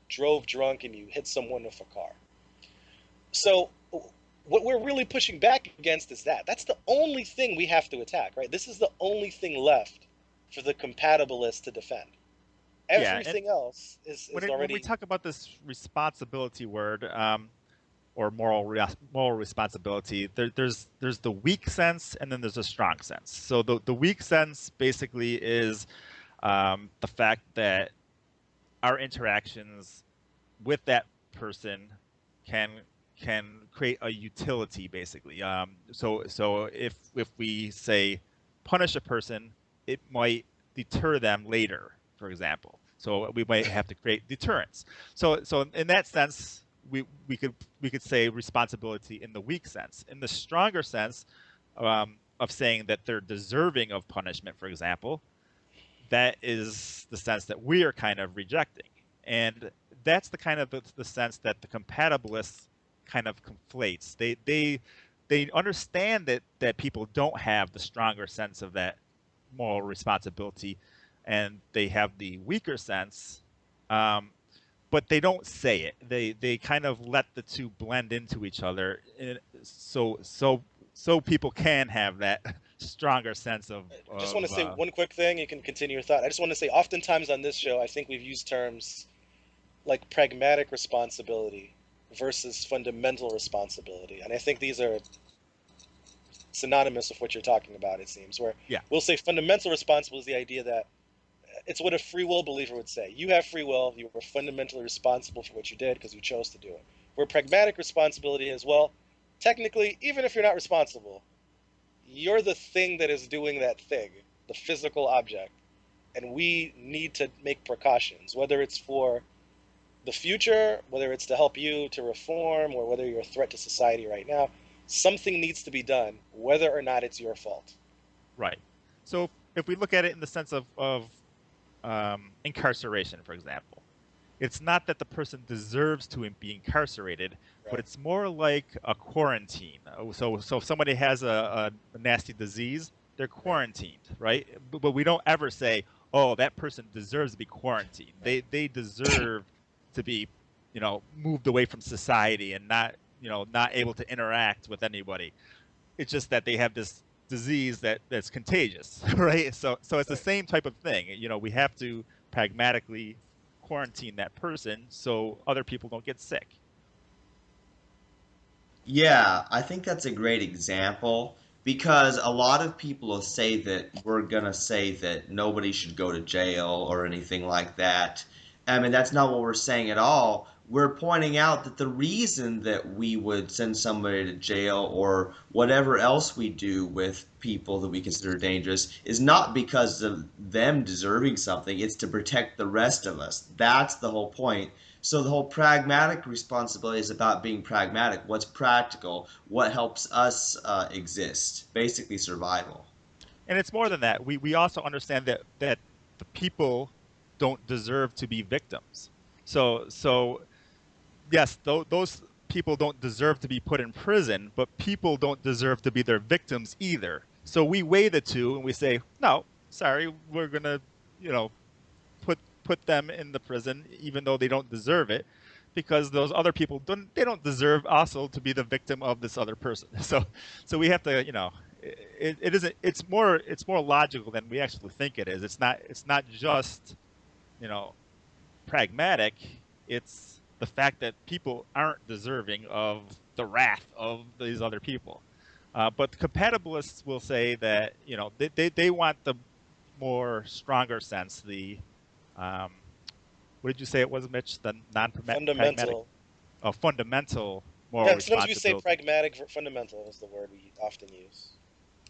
drove drunk and you hit someone with a car. So what we're really pushing back against is that. That's the only thing we have to attack, right? This is the only thing left for the compatibilists to defend. Yeah, and Everything else is when we already. talk about this responsibility word, or moral responsibility, there's the weak sense and then there's a strong sense. So the weak sense basically is the fact that our interactions with that person can can create a utility basically. So if we say punish a person, it might deter them later, for example. So we might have to create deterrence. So in that sense, we could say responsibility in the weak sense. In the stronger sense, of saying that they're deserving of punishment, for example, that is the sense that we are kind of rejecting. And that's the kind of the sense that the compatibilists kind of conflates. They understand that people don't have the stronger sense of that moral responsibility, and they have the weaker sense, but they don't say it. They kind of let the two blend into each other, so people can have that stronger sense of I just want to say one quick thing. You can continue your thought. I just want to say, oftentimes on this show, I think we've used terms like pragmatic responsibility versus fundamental responsibility. And I think these are synonymous with what you're talking about, it seems, where yeah. we'll say fundamental responsibility is the idea that it's what a free will believer would say. You have free will, you were fundamentally responsible for what you did because you chose to do it. Where pragmatic responsibility is, well, technically, even if you're not responsible, you're the thing that is doing that thing, the physical object. And we need to make precautions, whether it's for the future, whether it's to help you to reform, or whether you're a threat to society right now. Something needs to be done, whether or not it's your fault. Right. So if we look at it in the sense of incarceration, for example, it's not that the person deserves to be incarcerated, but Right. it's more like a quarantine. So if somebody has a nasty disease, they're Right. quarantined, right? But we don't ever say, oh, that person deserves to be quarantined. Right. They deserve to be, moved away from society and not, not able to interact with anybody. It's just that they have this disease that's contagious, right? So it's the Right. same type of thing. We have to pragmatically quarantine that person so other people don't get sick. Yeah, I think that's a great example because a lot of people will say that we're gonna say that nobody should go to jail or anything like that. I mean, that's not what we're saying at all. We're pointing out that the reason that we would send somebody to jail or whatever else we do with people that we consider dangerous is not because of them deserving something, it's to protect the rest of us. That's the whole point. So the whole pragmatic responsibility is about being pragmatic. What's practical? What helps us exist? Basically, survival. And it's more than that. We also understand that the people don't deserve to be victims. So yes, those people don't deserve to be put in prison, but people don't deserve to be their victims either. So we weigh the two and we say, no, sorry, we're gonna, you know, put them in the prison even though they don't deserve it, because those other people don't deserve also to be the victim of this other person. So we have to, it isn't, it's more logical than we actually think it is. It's not just, you know pragmatic. It's the fact that people aren't deserving of the wrath of these other people. But the compatibilists will say that, they want the more stronger sense, the um, what did you say it was, Mitch? The non-pragmatic. Fundamental. a fundamental moral Yeah, sometimes we say responsibility. pragmatic, fundamental is the word we often use.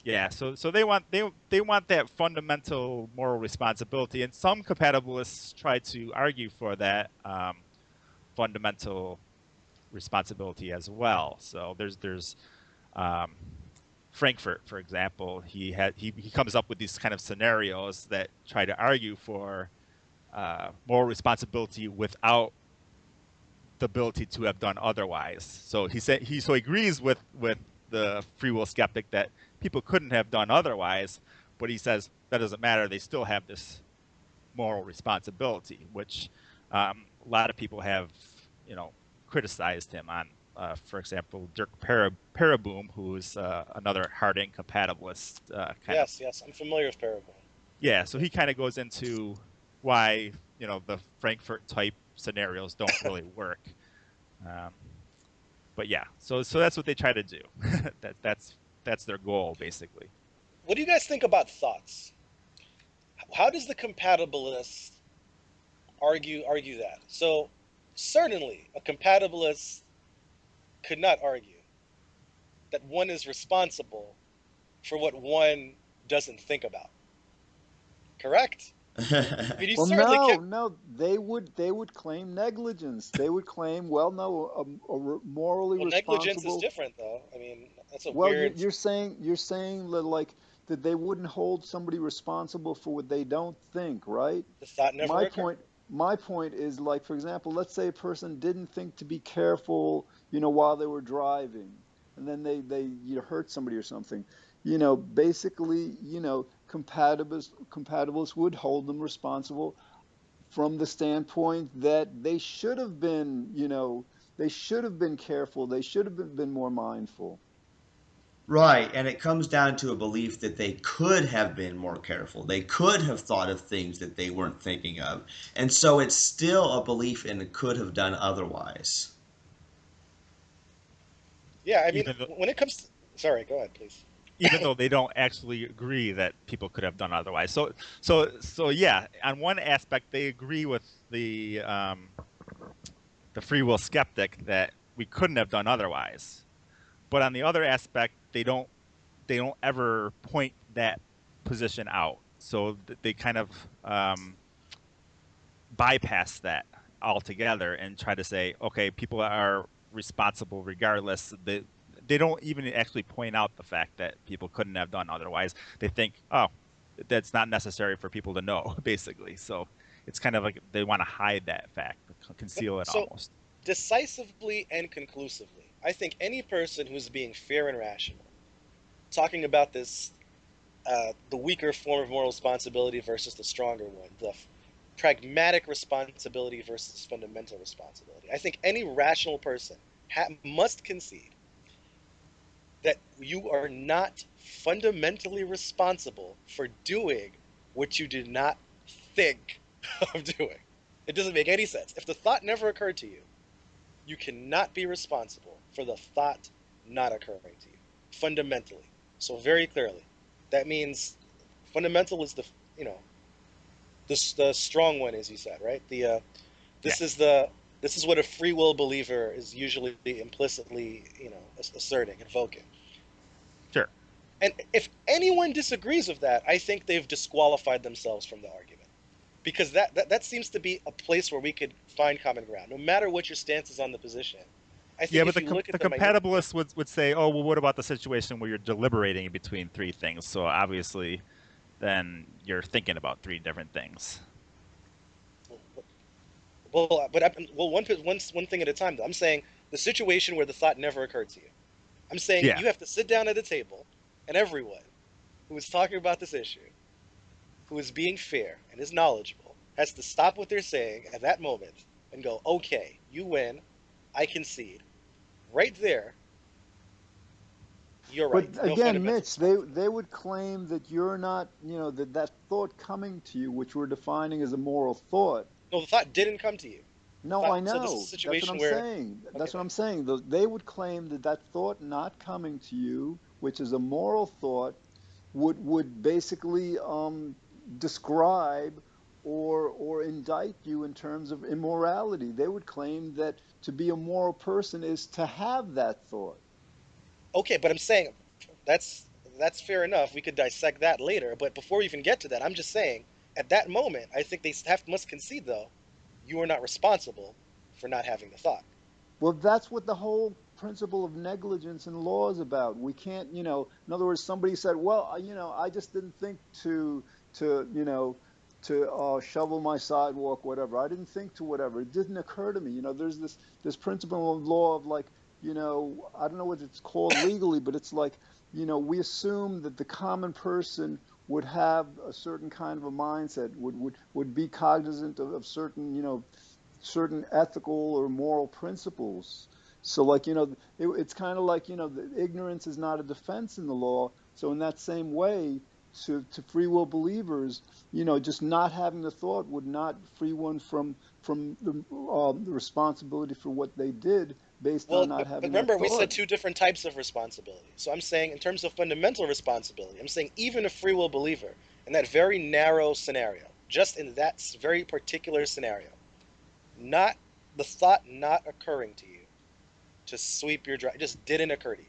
Yeah, so they want that fundamental moral responsibility, and some compatibilists try to argue for that fundamental responsibility as well. So there's um, Frankfurt, for example, he comes up with these kind of scenarios that try to argue for moral responsibility without the ability to have done otherwise. So he agrees with the free will skeptic that people couldn't have done otherwise, but he says that doesn't matter. They still have this moral responsibility, which a lot of people have, criticized him on. For example, Dirk Paraboom, who's another hard incompatibilist, kind of. Yes, yes, I'm familiar with Paraguay. Yeah, so he kind of goes into why the Frankfurt type scenarios don't really work. Um, but yeah, so that's what they try to do. That's their goal basically. What do you guys think about thoughts? How does the compatibilist argue that? So certainly a compatibilist could not argue that one is responsible for what one doesn't think about. Correct? I mean, you Well, certainly no, can't. no, they would claim negligence. They would claim, well, no, morally Well, negligence is responsible. different, though. I mean, that's a Well, weird. you're saying that, like, that they wouldn't hold somebody responsible for what they don't think, right? The thought never My occurred. point my point is, like, for example, let's say a person didn't think to be careful, while they were driving, and then they hurt somebody or something. Basically, compatibilists would hold them responsible from the standpoint that they should have been careful, they should have been more mindful. Right, and it comes down to a belief that they could have been more careful. They could have thought of things that they weren't thinking of. And so it's still a belief in it could have done otherwise. Yeah, I mean, Even though when it comes to, sorry, go ahead, please. even though they don't actually agree that people could have done otherwise. So yeah, on one aspect they agree with the free will skeptic that we couldn't have done otherwise. But on the other aspect, they don't ever point that position out. So they kind of bypass that altogether and try to say, okay, people are responsible regardless. They don't even actually point out the fact that people couldn't have done otherwise. They think, oh, that's not necessary for people to know, basically. So it's kind of like they want to hide that fact, But conceal it so almost. decisively and conclusively, I think any person who's being fair and rational, talking about this, the weaker form of moral responsibility versus the stronger one, the pragmatic responsibility versus fundamental responsibility. I think any rational person must concede that you are not fundamentally responsible for doing what you did not think of doing. It doesn't make any sense. If the thought never occurred to you, you cannot be responsible for the thought not occurring to you fundamentally. So very clearly, that means fundamental is you know the strong one, as you said, right? Yeah, This is the this is what a free will believer is usually implicitly asserting, invoking. sure. And if anyone disagrees with that, I think they've disqualified themselves from the argument. Because that seems to be a place where we could find common ground, no matter what your stance is on the position. I Yeah, think but if the you look at the the minute, compatibilists would say, oh, well, what about the situation where you're deliberating between three things? So obviously, then you're thinking about three different things. one thing at a time. Though I'm saying the situation where the thought never occurred to you. I'm saying Yeah, you have to sit down at a table, and everyone who is talking about this issue, who is being fair and is knowledgeable, has to stop what they're saying at that moment and go, "Okay, you win. I concede." Right there, you're But right. No again, fundamental Mitch, they responsibility. they would claim that you're not, that thought coming to you, which we're defining as a moral thought. No, the thought didn't come to you. The No, thought. I So this is a know. That's what situation I'm where. saying. Okay, That's what I'm thanks. saying. They would claim that thought not coming to you, which is a moral thought, would basically describe or indict you in terms of immorality. They would claim that to be a moral person is to have that thought. Okay, but I'm saying that's that's fair enough. We could dissect that later. But before we even get to that, I'm just saying at that moment, I think they must concede though, you are not responsible for not having the thought. Well, that's what the whole principle of negligence in law is about. We can't, in other words, somebody said, well, I just didn't think to, shovel my sidewalk, whatever. I didn't think to whatever. It didn't occur to me. There's this principle of law of like, I don't know what it's called legally, but it's like, we assume that the common person would have a certain kind of a mindset, would be cognizant of certain, certain ethical or moral principles. So, like, it's kind of like, the ignorance is not a defense in the law. So, in that same way, to free will believers, just not having the thought would not free one from the responsibility for what they did based on Well, not but having that remember, we said thought. two different types of responsibility. So I'm saying, in terms of fundamental responsibility, I'm saying even a free will believer, in that very narrow scenario, just in that very particular scenario, not the thought not occurring to you to sweep your drive just didn't occur to you.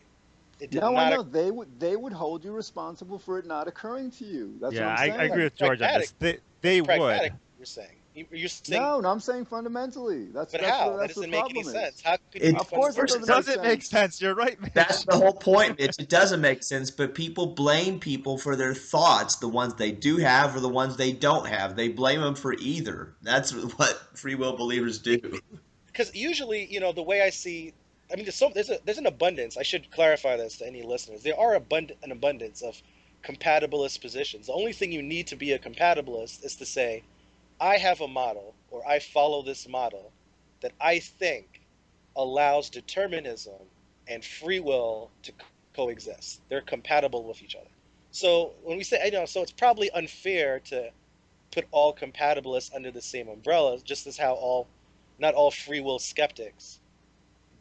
It did No, I not. know they would hold you responsible for it not occurring to you. That's what Yeah, I'm I agree saying. with George on Pragmatic. this. That's They would. pragmatic. You're saying. You're saying, No, I'm saying fundamentally. That's but that's how? what That that's the doesn't make any problem sense. is. How could you be It Of course, it George, doesn't it fundamentalist? make doesn't make sense. sense. You're right, That's Mitch. the whole point, Mitch. It doesn't make sense, but people blame people for their thoughts, the ones they do have or the ones they don't have. They blame them for either. That's what free will believers do. Because usually, the way I see, I mean, there's an abundance. I should clarify this to any listeners. There are an abundance of compatibilist positions. The only thing you need to be a compatibilist is to say, I have a model, or I follow this model that I think allows determinism and free will to coexist. They're compatible with each other. So when we say, so it's probably unfair to put all compatibilists under the same umbrella, just as how not all free will skeptics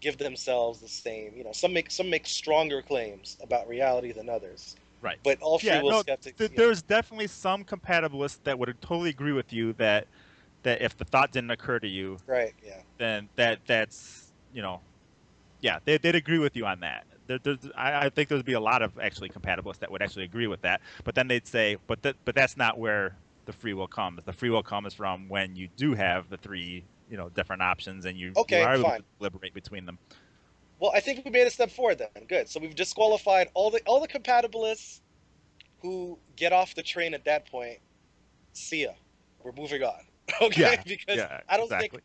give themselves the same. Some make stronger claims about reality than others, Right. but all free Yeah, will no, skeptics. there's definitely some compatibilists that would totally agree with you that if the thought didn't occur to you, Right. Yeah. then that's yeah, they'd agree with you on that. I think there'd be a lot of actually compatibilists that would actually agree with that. But then they'd say, but that's not where the free will comes. The free will comes from when you do have the three different options and you Okay. are able to Fine. deliberate between them. Well, I think we made a step forward then. Good. So we've disqualified all the compatibilists who get off the train at that point. See ya. We're moving on. Okay, Yeah, because yeah, I don't think exactly.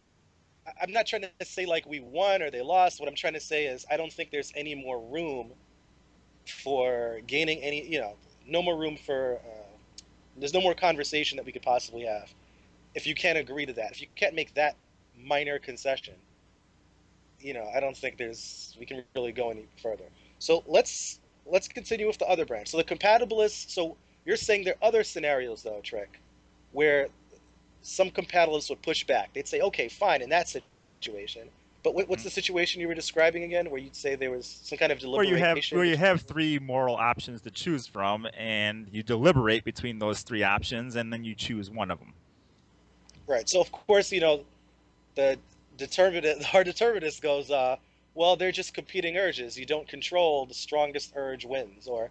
I'm not trying to say like we won or they lost. What I'm trying to say is I don't think there's any more room for gaining any. No more room for. There's no more conversation that we could possibly have if you can't agree to that. If you can't make that minor concession, I don't think we can really go any further. So let's continue with the other branch. So the compatibilists. So you're saying there are other scenarios though, Trick, where some compatibilists would push back. They'd say, okay, fine, in that situation. But what's Mhm. the situation you were describing again, where you'd say there was some kind of Where deliberation you between? have three moral options to choose from, and you deliberate between those three options, and then you choose one of them. Right. So of course, the our determinist goes, well, they're just competing urges. You don't control the strongest urge wins. Or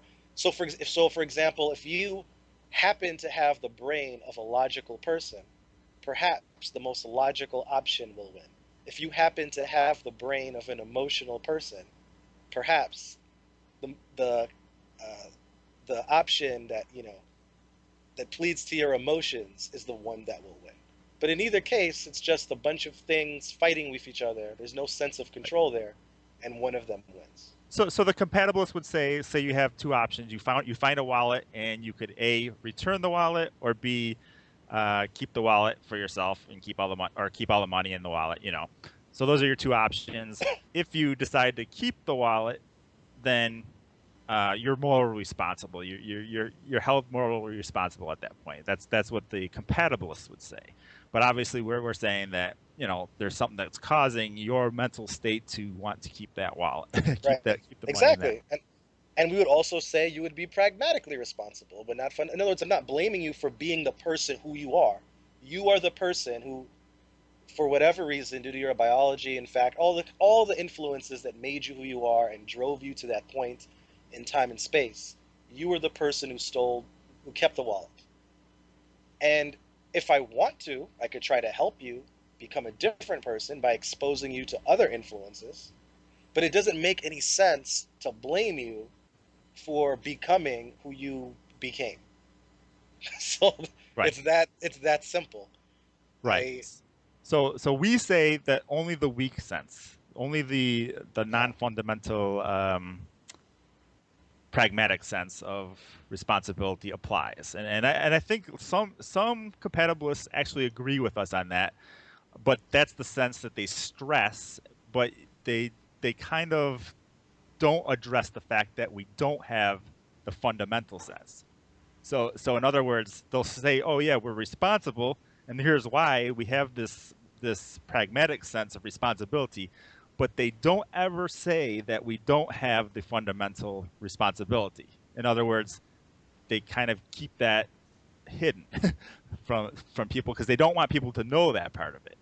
for example, if you happen to have the brain of a logical person, perhaps the most logical option will win. If you happen to have the brain of an emotional person, perhaps the the uh, the option that pleads to your emotions is the one that will win. But in either case, it's just a bunch of things fighting with each other. There's no sense of control there, and one of them wins. So the compatibilist would say you have two options. You find a wallet, and you could A, return the wallet, or B, keep the wallet for yourself and keep all the money, or keep all the money in the wallet. So those are your two options. If you decide to keep the wallet, then you're morally responsible. You're held morally responsible at that point. That's what the compatibilists would say. But obviously, we're saying that there's something that's causing your mental state to want to keep that wallet, Right. keep the money in that. Exactly. And we would also say you would be pragmatically responsible, but not fun. In other words, I'm not blaming you for being the person who you are. you are the person who, for whatever reason, due to your biology, in fact, all the influences that made you who you are and drove you to that point in time and space, you were the person who kept the wallet. And if I want to, I could try to help you become a different person by exposing you to other influences. But it doesn't make any sense to blame you for becoming who you became. So Right. it's that simple. Right. I So we say that only the weak sense, only the yeah. non-fundamental pragmatic sense of responsibility applies, and I think some compatibilists actually agree with us on that, but that's the sense that they stress, but they they kind of don't address the fact that we don't have the fundamental sense. So in other words, they'll say, "Oh yeah, we're responsible, and here's why we have this pragmatic sense of responsibility," but they don't ever say that we don't have the fundamental responsibility. In other words, they kind of keep that hidden from people because they don't want people to know that part of it,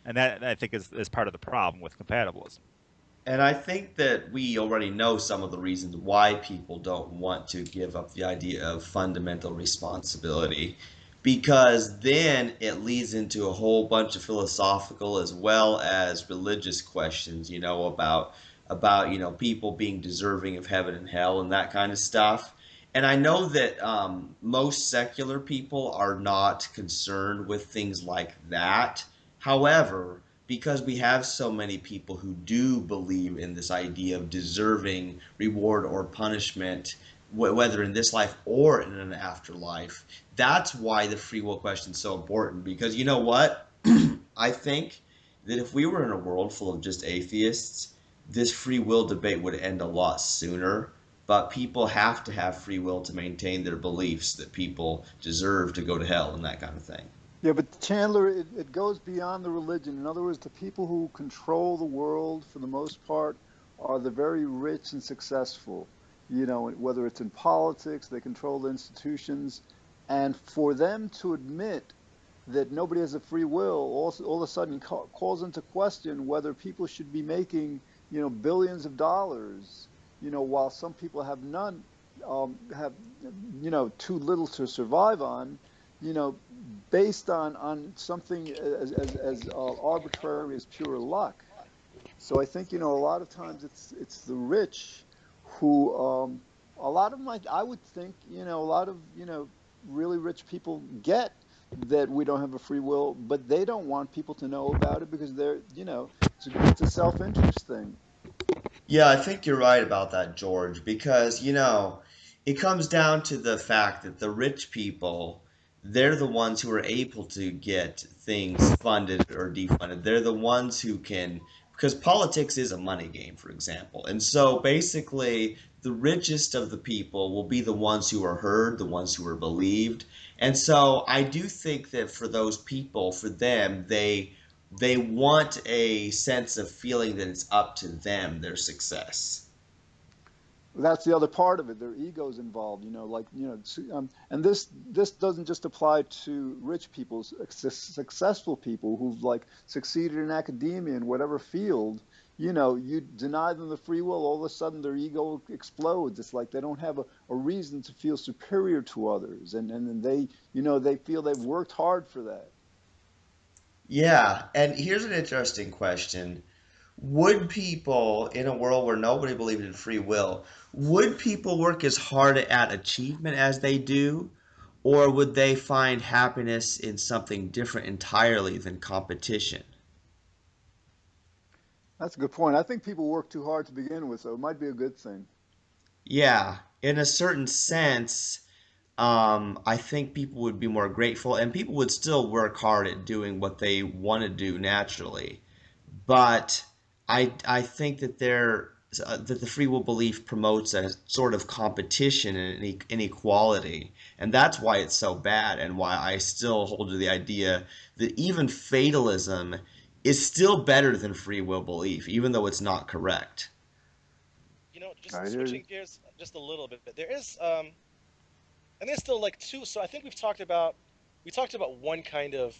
and that I think is part of the problem with compatibilism. And I think that we already know some of the reasons why people don't want to give up the idea of fundamental responsibility, because then it leads into a whole bunch of philosophical as well as religious questions, about people being deserving of heaven and hell and that kind of stuff. And I know that most secular people are not concerned with things like that. However, because we have so many people who do believe in this idea of deserving reward or punishment, whether in this life or in an afterlife, that's why the free will question is so important. Because you know what? I think that if we were in a world full of just atheists, this free will debate would end a lot sooner. But people have to have free will to maintain their beliefs that people deserve to go to hell and that kind of thing. Yeah, but Chandler, it goes beyond the religion. In other words, the people who control the world for the most part are the very rich and successful. Whether it's in politics, they control the institutions. And for them to admit that nobody has a free will, all of a sudden calls into question whether people should be making, billions of dollars, while some people have none, have, too little to survive on, you know, based on something as arbitrary as pure luck. So I think a lot of times it's the rich who a lot of them, I would think, a lot of really rich people get that we don't have a free will, but they don't want people to know about it because it's a self-interest thing. Yeah, I think you're right about that, George, because, it comes down to the fact that the rich people, they're the ones who are able to get things funded or defunded. They're the ones who can, because politics is a money game, for example. And so basically, the richest of the people will be the ones who are heard, the ones who are believed. And so I do think that for those people, for them, they want a sense of feeling that it's up to them, their success. That's the other part of it. Their egos involved, and this doesn't just apply to rich people, successful people who've like succeeded in academia in whatever field. You deny them the free will, all of a sudden their ego explodes. It's like they don't have a reason to feel superior to others, and they, they feel they've worked hard for that. Yeah, and here's an interesting question. Would people, in a world where nobody believed in free will, would people work as hard at achievement as they do? Or would they find happiness in something different entirely than competition? That's a good point. I think people work too hard to begin with, so it might be a good thing. Yeah, in a certain sense, I think people would be more grateful and people would still work hard at doing what they want to do naturally. But I think that that the free will belief promotes a sort of competition and inequality, and that's why it's so bad, and why I still hold to the idea that even fatalism is still better than free will belief, even though it's not correct. Just I hear you. switching gears just a little bit. There is, and there's still like two. So I think we've talked about we talked about one kind of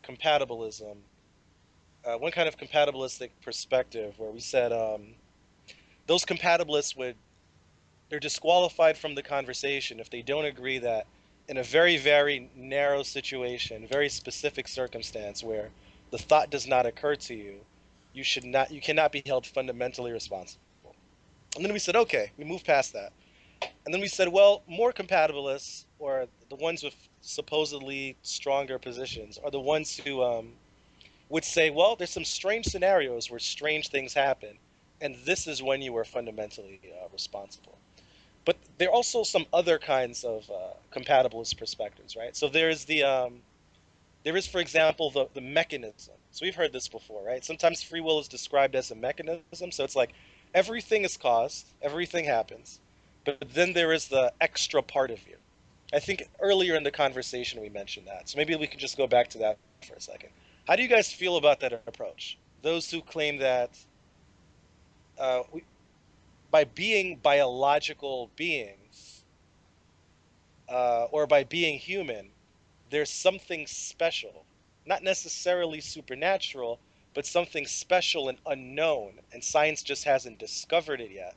compatibilism, one kind of compatibilistic perspective, where we said those compatibilists they're disqualified from the conversation if they don't agree that in a very, very narrow situation, very specific circumstance where the thought does not occur to you, you cannot be held fundamentally responsible. And then we said, okay, we moved past that. And then we said, well, more compatibilists, or the ones with supposedly stronger positions, are the ones who would say, well, there's some strange scenarios where strange things happen, and this is when you are fundamentally responsible. But there are also some other kinds of compatibilist perspectives, right? So there is, for example, the mechanism. So we've heard this before, right? Sometimes free will is described as a mechanism. So it's like everything is caused, everything happens, but then there is the extra part of you. I think earlier in the conversation we mentioned that. So maybe we can just go back to that for a second. How do you guys feel about that approach? Those who claim that we, by being biological beings, or by being human, there's something special, not necessarily supernatural, but something special and unknown, and science just hasn't discovered it yet.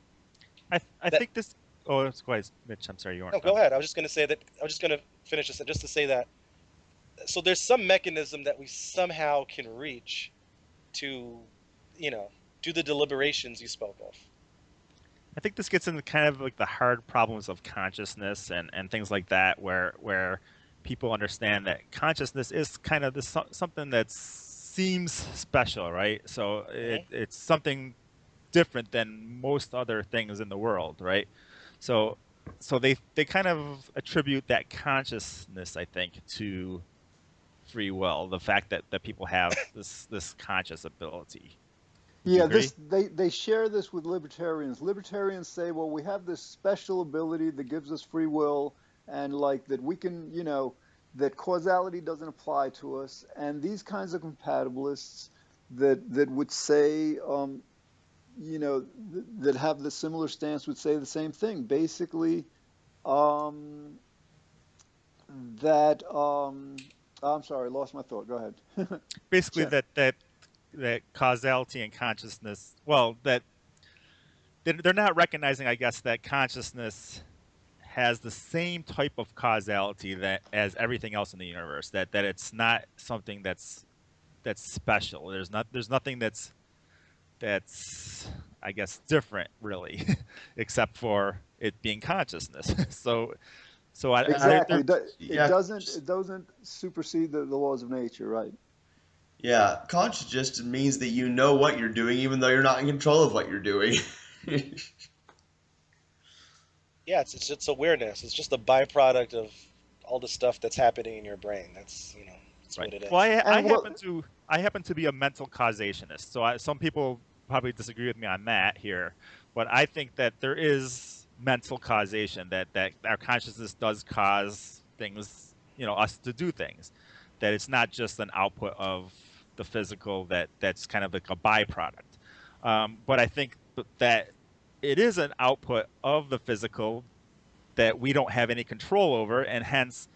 I That think this. Oh, it's quite Mitch. I'm sorry, you No, weren't go done. ahead. I was just going to say that I was just going to finish this just to say that. So there's some mechanism that we somehow can reach to, you know, do the deliberations you spoke of. I think this gets into kind of like the hard problems of consciousness and things like that, where people understand that consciousness is kind of this something that seems special, right? So Hmm. it's something different than most other things in the world, right? So they kind of attribute that consciousness, I think, to free will, the fact that people have this conscious ability. Would you Yeah, agree? they share this with libertarians. Libertarians say, well, we have this special ability that gives us free will, and like that we can, that causality doesn't apply to us. And these kinds of compatibilists that would say, that have the similar stance would say the same thing. Basically, um, that I'm sorry, I lost my thought. Go ahead. Basically, Chen. that causality and consciousness, well, that they're not recognizing, I guess, that consciousness has the same type of causality that as everything else in the universe. That it's not something that's special. There's nothing that's I guess different really, except for it being consciousness. So Exactly. It Yeah, doesn't supersede the laws of nature, right? yeah. Conscious just means that you know what you're doing, even though you're not in control of what you're doing. Yeah, it's awareness. It's just a byproduct of all the stuff that's happening in your brain. That's right. what it Well, is. And what I happen to be a mental causationist. So some people probably disagree with me on that here, but I think that there is mental causation, that our consciousness does cause things, us to do things. That it's not just an output of the physical, that's kind of like a byproduct. But I think that it is an output of the physical that we don't have any control over, and hence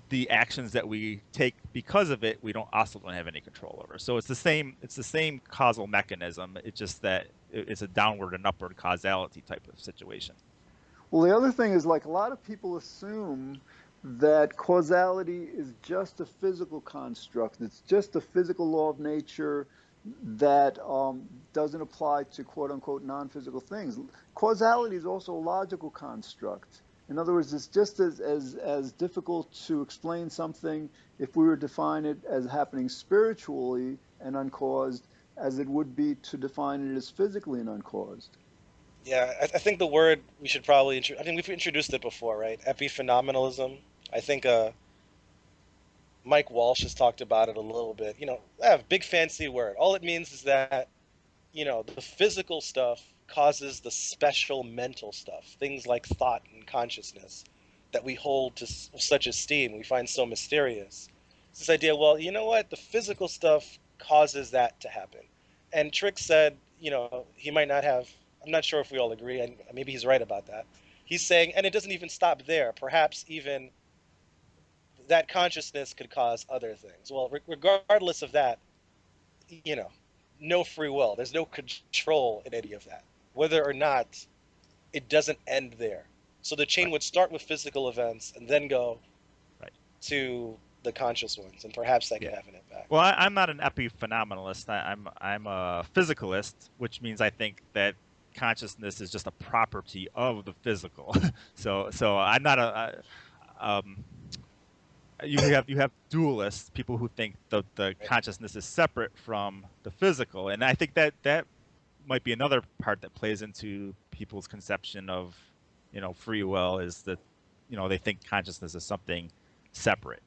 the actions that we take because of it, we don't have any control over. So it's the same causal mechanism. It's just that it's a downward and upward causality type of situation. Well, the other thing is like a lot of people assume that causality is just a physical construct. It's just a physical law of nature that doesn't apply to quote unquote non-physical things. Causality is also a logical construct. In other words, it's just as difficult to explain something if we were to define it as happening spiritually and uncaused as it would be to define it as physically and uncaused. Yeah, I think the word we should probably I think we've introduced it before, right? Epiphenomenalism. I think Mike Walsh has talked about it a little bit. Big fancy word. All it means is that the physical stuff causes the special mental stuff, things like thought and consciousness that we hold to such esteem, we find so mysterious. It's this idea, well, you know what? The physical stuff causes that to happen. And Trick said, he might not have, I'm not sure if we all agree, and maybe he's right about that. He's saying, and it doesn't even stop there. Perhaps even that consciousness could cause other things. Well, regardless of that, you know, no free will. There's no control in any of that, whether or not it doesn't end there. So the chain Right. would start with physical events and then go Right. to the conscious ones, and perhaps that could Yeah. have an impact. Well, I'm not an epiphenomenalist. I'm a physicalist, which means I think that consciousness is just a property of the physical. So I'm not um, you have dualists, people who think the Right? consciousness is separate from the physical, and I think that might be another part that plays into people's conception of free will, is that they think consciousness is something separate,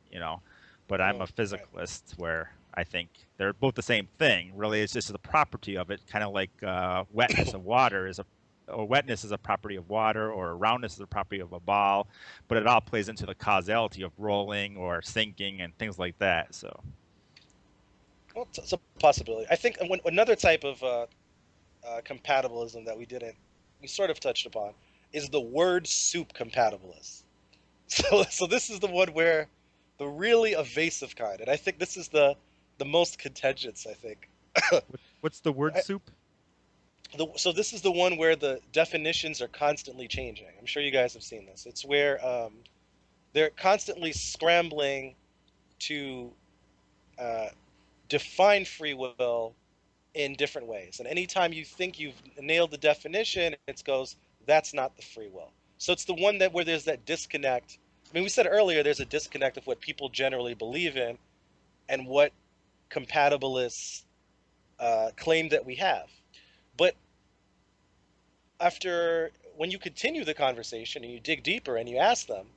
but I'm a Right. physicalist where I think they're both the same thing. Really, it's just the property of it, kind of like wetness of water is a or wetness is a property of water, or roundness is a property of a ball, but it all plays into the causality of rolling or sinking and things like that. So Well, it's a possibility. I think another type of compatibilism that we sort of touched upon, is the word soup compatibilist. So this is the one where the really evasive kind, and I think this is the most contentious. I think. what's the word soup? So this is the one where the definitions are constantly changing. I'm sure you guys have seen this. It's where they're constantly scrambling to uh, define free will in different ways. And anytime you think you've nailed the definition, it goes, that's not the free will. So it's the one that where there's that disconnect. I mean, we said earlier there's a disconnect of what people generally believe in and what compatibilists claim that we have. But after when you continue the conversation and you dig deeper and you ask them,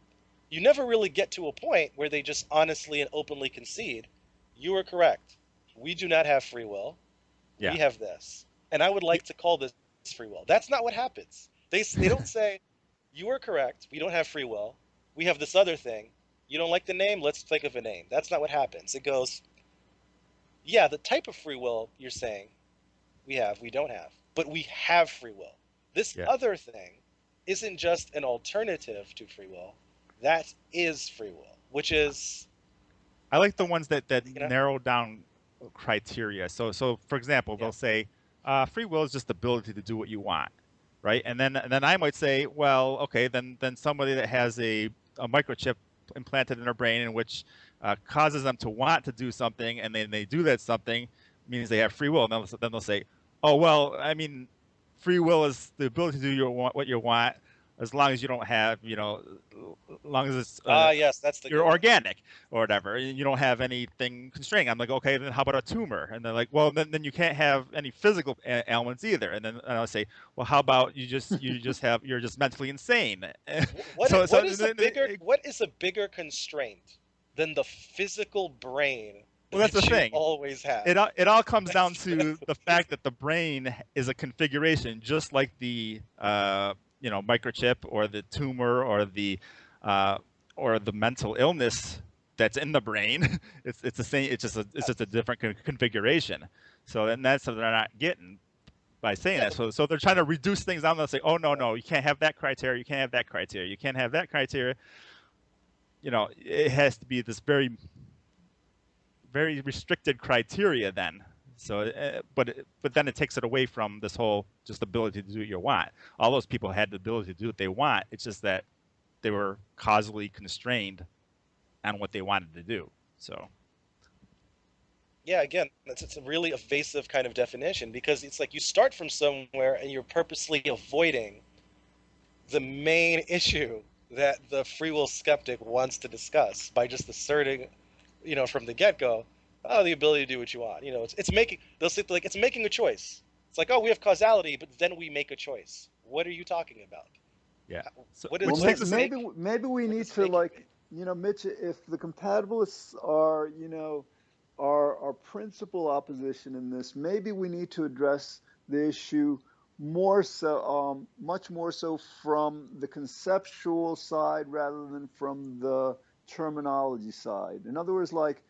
you never really get to a point where they just honestly and openly concede, you are correct. We do not have free will. Yeah. We have this. And I would like to call this free will. That's not what happens. They don't say, you are correct. We don't have free will. We have this other thing. You don't like the name? Let's think of a name. That's not what happens. It goes, yeah, the type of free will you're saying we don't have. But we have free will. This Yeah. other thing isn't just an alternative to free will. That is free will, which is, I like the ones that you know, narrow down criteria. So for example, yeah. they'll say free will is just the ability to do what you want, right? And then I might say, well, okay, then somebody that has a microchip implanted in their brain, in which causes them to want to do something, and then they do that something, means they have free will. And then they'll say, oh well, I mean, free will is the ability to do what you want, as long as you don't have, as long as it's Ah, yes, that's the you're good one. organic or whatever, and you don't have anything constraining. I'm like, okay, then how about a tumor? And they're like, well, then you can't have any physical ailments either. And I'll say, well, how about you're just mentally insane? so so What is a bigger constraint than the physical brain well, that's the that you thing. always have? It all comes down to That's the fact that the brain is a configuration, just like the microchip or the tumor uh, or the mental illness that's in the brain. It's the same. It's just a different configuration. So then that's what they're not getting by saying yeah, that. So they're trying to reduce things down. They'll say, oh no, you can't have that criteria. You can't have that criteria. You can't have that criteria. It has to be this very restricted criteria then. So, but then it takes it away from this whole just ability to do what you want. All those people had the ability to do what they want. It's just that they were causally constrained on what they wanted to do. So, yeah. Again, it's a really evasive kind of definition because it's like you start from somewhere and you're purposely avoiding the main issue that the free will skeptic wants to discuss by just asserting, from the get go, oh, the ability to do what you want. It's making, they'll say like it's making a choice. It's like, oh, we have causality, but then we make a choice. What are you talking about? yeah. So, What Well, which what takes is us. maybe we what need does to, making like, mean? Mitch, if the compatibilists are, our principal opposition in this, maybe we need to address the issue more so, much more so from the conceptual side rather than from the terminology side. In other words, like,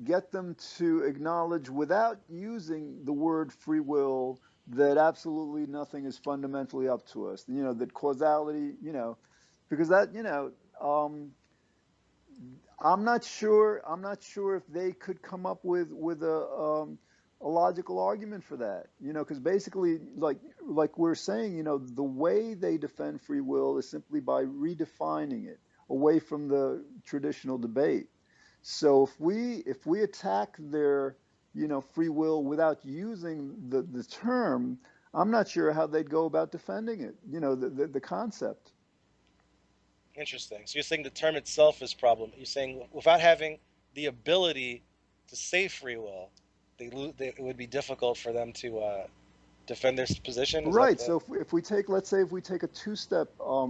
get them to acknowledge without using the word free will that absolutely nothing is fundamentally up to us. That causality, because that, um, I'm not sure. I'm not sure if they could come up with a logical argument for that. Because basically, like we're saying, the way they defend free will is simply by redefining it away from the traditional debate. So if we attack their free will without using the term, I'm not sure how they'd go about defending it. The concept. Interesting. So you're saying the term itself is problem. You're saying without having the ability to say free will, it would be difficult for them to defend their position. Is that Right. the? So if we take, let's say, if we take a two-step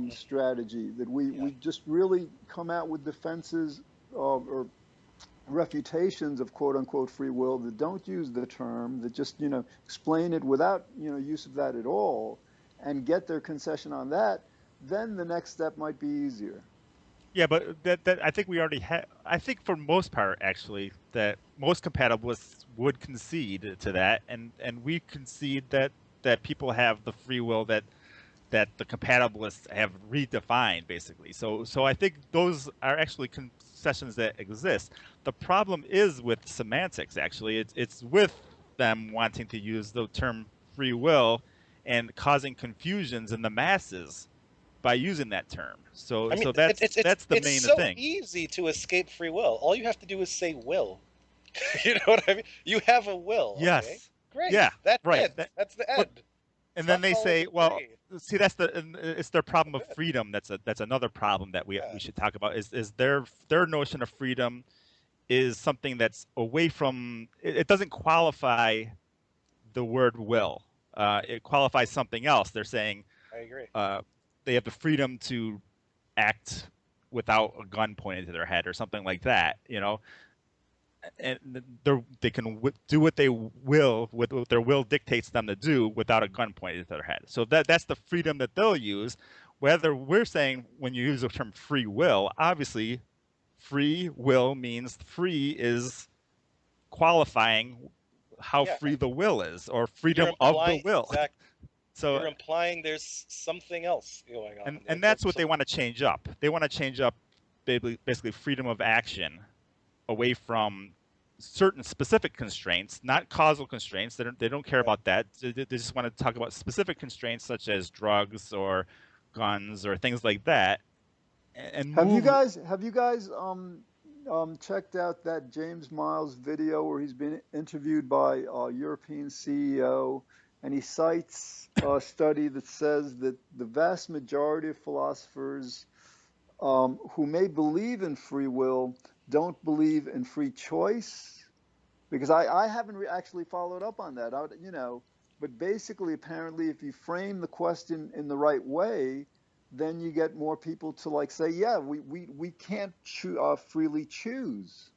strategy, that we Yeah. we just really come out with defenses or refutations of quote unquote free will that don't use the term, that just explain it without use of that at all, and get their concession on that, then the next step might be easier. Yeah, but that I think we already have. I think for most part, actually, that most compatibilists would concede to that, and we concede that people have the free will that the compatibilists have redefined, basically. So I think those are actually concessions that exist. The problem is with semantics. Actually, it's with them wanting to use the term free will and causing confusions in the masses by using that term. So I mean, so it's that's it's it's that's the it's main so thing. easy to escape free will. All you have to do is say will. You know what I mean? You have a will. Okay, Yes. great. Yeah. That's Right. it. That's the But end. and then Fuck they all of say, the well, three. see, it's their problem That's of it. freedom. That's another problem that Yeah. we should talk about. Is their notion of freedom is something that's away from. It doesn't qualify the word will. It qualifies something else. They're saying I agree. uh, they have the freedom to act without a gun pointed to their head or something like that. And they can do what they will with what their will dictates them to do without a gun pointed to their head. So that's the freedom that they'll use. Whether we're saying when you use the term free will, obviously free will means free is qualifying how Yeah. free the will is or You're freedom of the implying will. exactly. So You're implying there's something else going on. and that's what they want to change up. They want to change up basically freedom of action away from certain specific constraints, not causal constraints. They don't care Right. about that. They just want to talk about specific constraints such as drugs or guns or things like that, and Have you move. guys have you guys checked out that James Miles video where he's been interviewed by a European CEO, and he cites a study that says that the vast majority of philosophers who may believe in free will don't believe in free choice? Because I haven't actually followed up on that. But basically, apparently, if you frame the question in the right way, then you get more people to like say, yeah, we can't freely choose.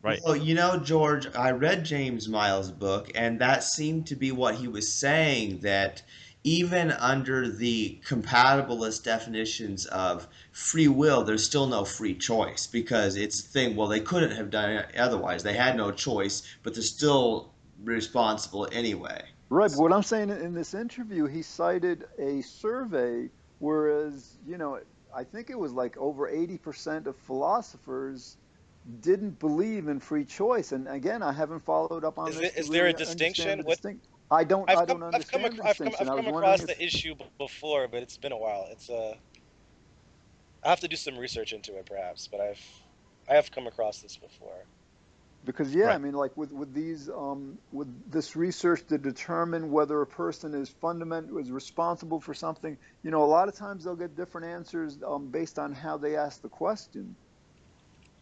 Right. Well, George, I read James Miles' book, and that seemed to be what he was saying, that even under the compatibilist definitions of free will, there's still no free choice because it's a thing, well, they couldn't have done it otherwise. They had no choice, but they're still responsible anyway. Right, but what I'm saying in this interview, he cited a survey, whereas, I think it was like over 80% of philosophers didn't believe in free choice. And again, I haven't followed up on Is this there to is there a really understand distinction? the What distinct. I don't I've I come don't I've come understand ac- the I've come distinction. I've I was come wondering across if the issue before, but it's been a while. I have to do some research into it perhaps, but I have come across this before. because yeah, I Right. mean, like with these with this research to determine whether a person is responsible for something, a lot of times they'll get different answers based on how they ask the question.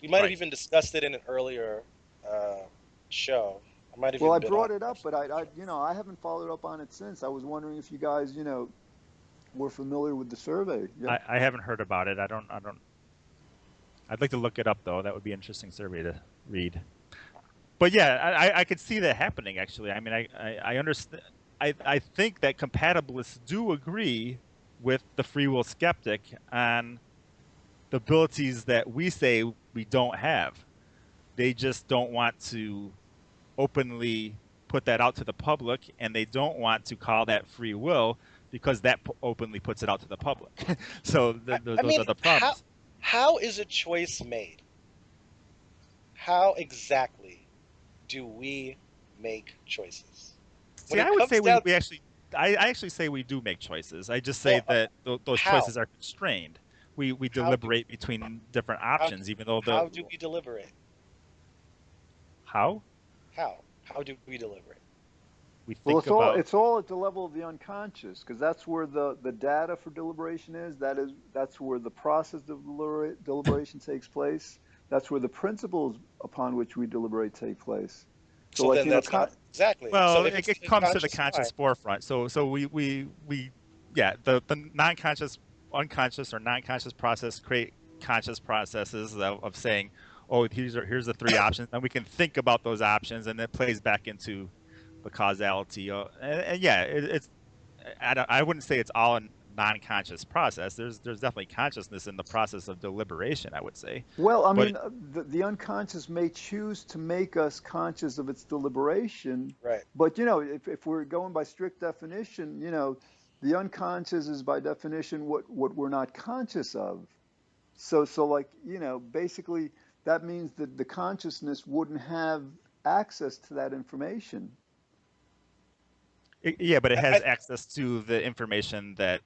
We might have Right. even discussed it in an earlier uh, show. I might have Well, I even been on brought it up, but actually. I haven't followed up on it since. I was wondering if you guys, were familiar with the survey. Yep. I haven't heard about it. I don't. I'd like to look it up though. That would be an interesting survey to read. But yeah, I could see that happening actually. I mean, I understand. I think that compatibilists do agree with the free will skeptic on the abilities that we say we don't have. They just don't want to openly put that out to the public, and they don't want to call that free will because that openly puts it out to the public. So I those mean, are the how problems. how is a choice made? How exactly do we make choices? See, When I it would comes say down, I actually say we do make choices. I just say well, that those how? choices are constrained. We How do deliberate between different how options, even though how do we deliberate? how How do we deliberate? we Well, think about. it's all at the level of the unconscious, because that's where the data for deliberation is. That's where the process of deliberation takes place. That's where the principles upon which we deliberate take place. So, So like, then you know, that's not exactly. So Well, if it's it the comes to the unconscious conscious mind, forefront. So we yeah, the non-conscious, unconscious, or non-conscious process create conscious processes of saying, oh, here's the three options, and we can think about those options, and it plays back into the causality. And yeah, it's I wouldn't say it's all a non-conscious process. There's definitely consciousness in the process of deliberation, I would say, well, I but mean, the unconscious may choose to make us conscious of its deliberation, right? but, you know, if we're going by strict definition, you know, the unconscious is by definition what we're not conscious of. So like, you know, basically that means that the consciousness wouldn't have access to that information. Yeah, but it has I, access to the information that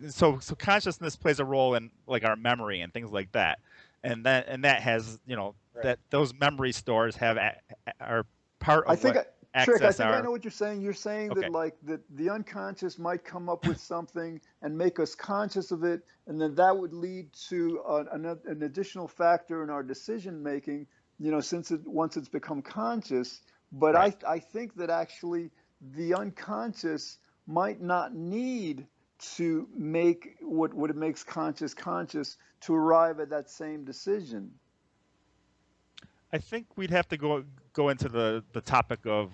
so consciousness plays a role in like our memory and things like that, and that has right. that those memory stores are part I of think, what Trick, I access think I our. know what you're saying. You're saying that Okay. like that the unconscious might come up with something and make us conscious of it, and then that would lead to an additional factor in our decision making. You know, since once it's become conscious. But Right. I think that actually the unconscious might not need to make what it makes conscious to arrive at that same decision. I think we'd have to go into the topic of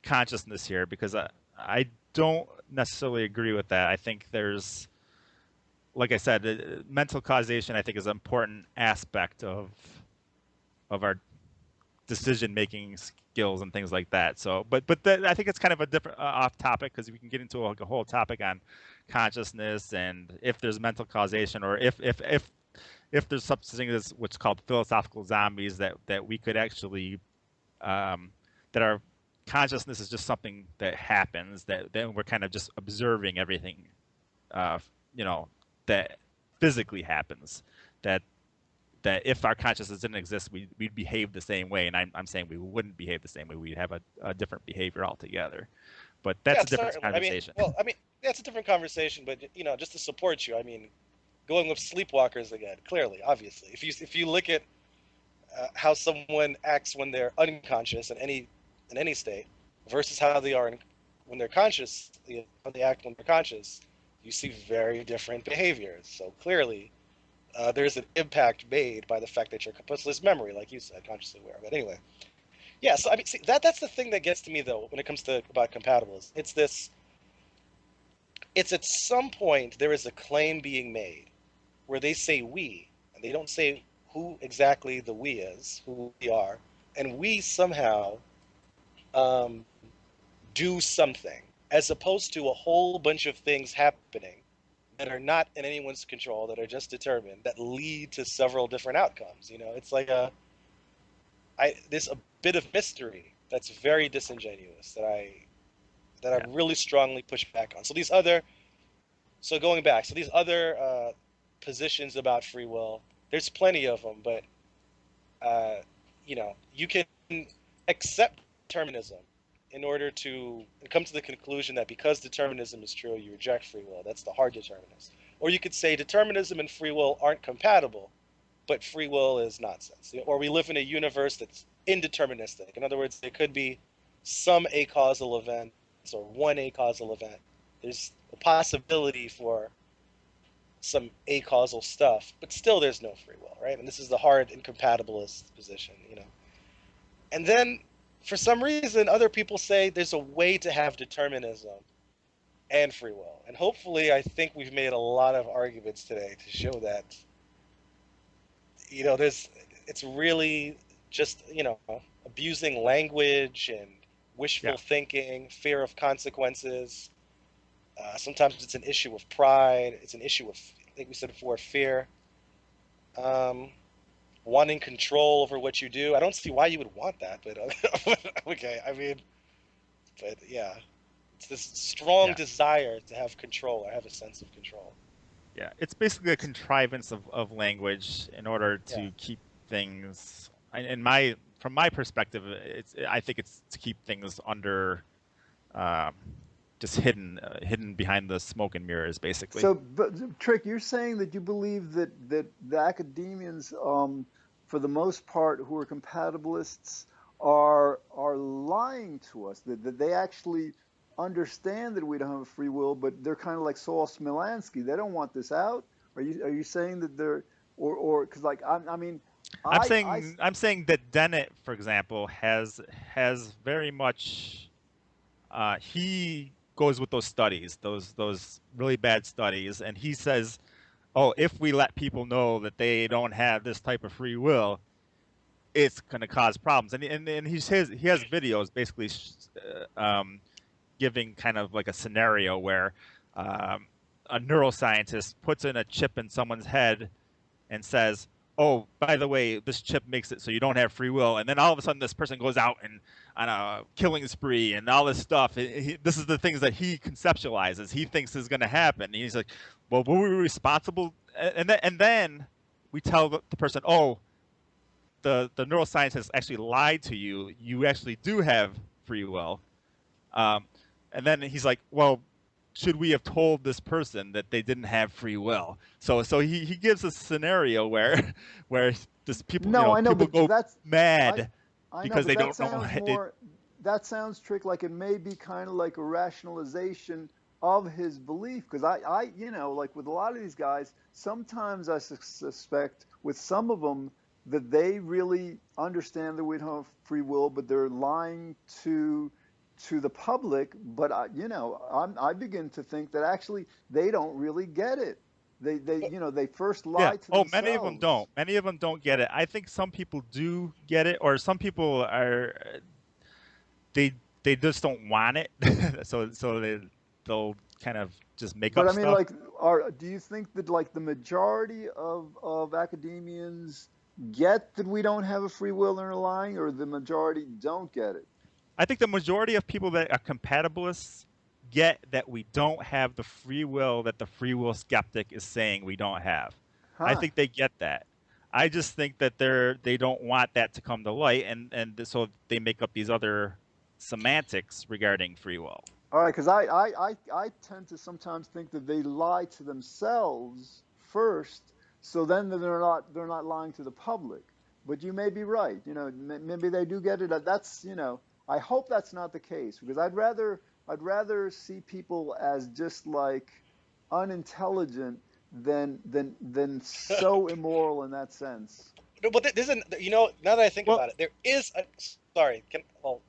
consciousness here, because I don't necessarily agree with that. I think there's, like I said, mental causation, I think, is an important aspect of our decision making skills and things like that. So, I think it's kind of a different off topic, because we can get into like a whole topic on consciousness and if there's mental causation, or if there's something as what's called philosophical zombies, that we could actually that our consciousness is just something that happens, that then we're kind of just observing everything, uh, you know, that physically happens, that if our consciousness didn't exist, we'd behave the same way. And I'm saying we wouldn't behave the same way. We'd have a different behavior altogether. But that's Yeah, a different certainly. conversation. That's a different conversation. But just to support you, going with sleepwalkers again, clearly, obviously, if you look at how someone acts when they're unconscious in any state versus how they are when they're conscious, how they act when they're conscious, you see very different behaviors. So clearly, there's an impact made by the fact that you're compulsive memory, like you said, consciously aware. But anyway, yeah. So see, that's the thing that gets to me though when it comes to about compatibilism. It's this. It's at some point there is a claim being made where they say we, and they don't say who exactly the we is, who we are, and we somehow um, do something, as opposed to a whole bunch of things happening that are not in anyone's control, that are just determined, that lead to several different outcomes. It's like there's a bit of mystery that's very disingenuous that I Yeah. really strongly push back on. So going back, so these other positions about free will, there's plenty of them, but you can accept determinism in order to come to the conclusion that because determinism is true, you reject free will. That's the hard determinist. Or you could say determinism and free will aren't compatible, but free will is nonsense. Or we live in a universe that's indeterministic. In other words, there could be some acausal events or one acausal event. There's a possibility for some acausal stuff, but still there's no free will, right? And this is the hard incompatibilist position. And then for some reason, other people say there's a way to have determinism and free will. And hopefully, I think we've made a lot of arguments today to show that, there's, it's really just, abusing language and Yeah. wishful thinking, fear of consequences. Sometimes it's an issue of pride. It's an issue of think we said before, fear, um, wanting control over what you do. I don't see why you would want that, but okay. I mean, but yeah, it's this strong Yeah. desire to have control or have a sense of control. Yeah, it's basically a contrivance of language in order Yeah. to keep things. In my from my perspective, I think it's to keep things under, um, just hidden behind the smoke and mirrors, basically. So, but Trick, you're saying that you believe that the academians, for the most part, who are compatibilists, are lying to us. That they actually understand that we don't have a free will, but they're kind of like Saul Smilansky. They don't want this out. Are you saying that they're or because like I mean I I'm saying that Dennett, for example, has very much, he goes with those studies, those really bad studies, and he says, "Oh, if we let people know that they don't have this type of free will, it's going to cause problems." And he has videos basically, giving kind of like a scenario where, a neuroscientist puts in a chip in someone's head and says, "Oh, by the way, this chip makes it so you don't have free will," and then all of a sudden this person goes out and on a killing spree and all this stuff. This is the things that he conceptualizes. He thinks is going to happen. And he's like, "Well, were we responsible?" And then we tell the person, "Oh, the neuroscientist actually lied to you. You actually do have free will." Um, and then he's like, "Well, should we have told this person that they didn't have free will?" So he gives a scenario where where this people no I know, people but go that's I mad I know, because but they that don't know. sounds more, that sounds Trick like it may be kind of like a rationalization of his belief. Because like with a lot of these guys, sometimes I suspect with some of them that they really understand that we don't have free will, but they're lying to the public. But I begin to think that actually they don't really get it. They first Yeah. lie to Oh, many of them themselves. don't. Many of them don't get it. I think some people do get it, or some people are, they they just don't want it. So they'll kind of just make But up I mean, stuff. like, do you think that like the majority of academians get that we don't have a free will and are lying, or the majority don't get it? I think the majority of people that are compatibilists get that we don't have the free will that the free will skeptic is saying we don't have. I Huh. think they get that. I just think that they don't want that to come to light, and so they make up these other semantics regarding free will. All right, because I tend to sometimes think that they lie to themselves first, so then they're not lying to the public. But you may be right. Maybe they do get it. That's I hope that's not the case, because I'd rather see people as just like unintelligent than so immoral in that sense. No, but this isn't. Now that I think Well, about it, there is a. Sorry,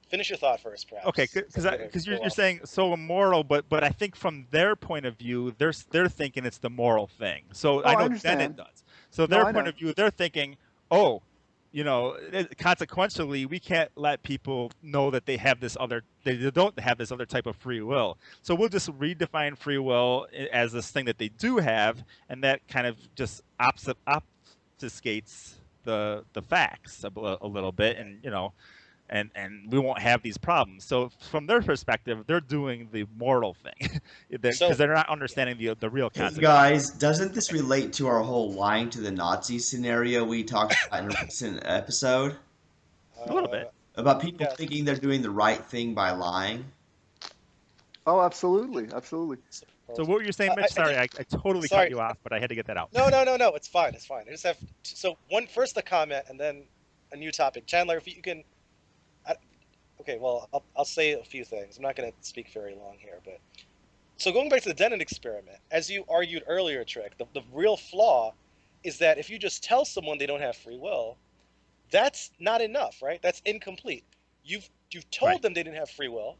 finish your thought first, okay, perhaps, because because I'm gonna because go you're off. saying so immoral, but I think from their point of view, they're thinking it's the moral thing. So Oh, I I know Dennett understand. does. So No, their I point know. of view, they're thinking, oh, consequentially, we can't let people know that they don't have this other type of free will. So we'll just redefine free will as this thing that they do have, and that kind of just obfuscates the facts a little bit, Okay. and we won't have these problems. So from their perspective, they're doing the moral thing because So, they're not yeah. understanding the real Hey consequences. guys, doesn't this relate to our whole lying to the Nazis scenario we talked about in a recent episode? A little bit. Uh, About people yes. thinking they're doing the right thing by lying? Oh, absolutely, absolutely. So Suppose. what were you saying, Mitch? I Sorry, just. I totally cut Sorry. you off, but I had to get that out. No, no, no, no. It's fine. It's fine. I just have. So first a comment and then a new topic. Chandler, if you can. I, okay. Well, I'll say a few things. I'm not going to speak very long here, but so going back to the Dennett experiment, as you argued earlier, Trick, the real flaw is that if you just tell someone they don't have free will, that's not enough, right? That's incomplete. You've Right. told them they didn't have free will,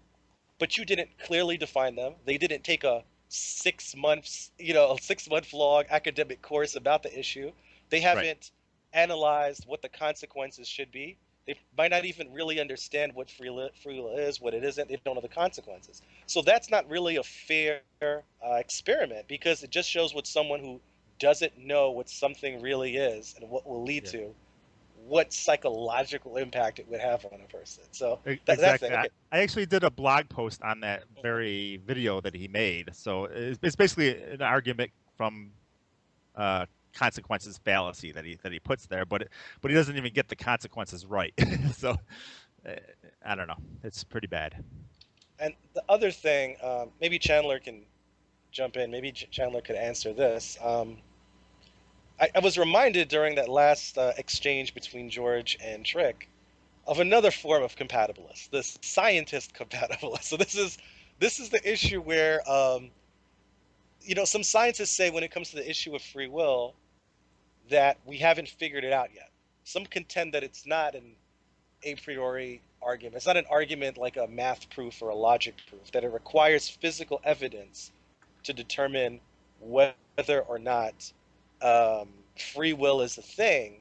but you didn't clearly define them. They didn't take a 6 months, a 6 month long academic course about the issue. They Right. haven't analyzed what the consequences should be. They might not even really understand what free will is, what it isn't. They don't know the consequences. So that's not really a fair experiment because it just shows what someone who doesn't know what something really is and what will lead Yeah. to, what psychological impact it would have on a person. So that thing, Exactly. okay. I actually did a blog post on that very video that he made. So it's basically an argument from consequences fallacy that he puts there, but he doesn't even get the consequences right. So uh, I don't know. It's pretty bad. And the other thing, maybe Chandler can jump in. Maybe Chandler could answer this. I was reminded during that last exchange between George and Trick of another form of compatibilist, the scientist compatibilist. So this is the issue where some scientists say when it comes to the issue of free will that we haven't figured it out yet. Some contend that it's not an a priori argument. It's not an argument like a math proof or a logic proof, that it requires physical evidence to determine whether or not free will is a thing.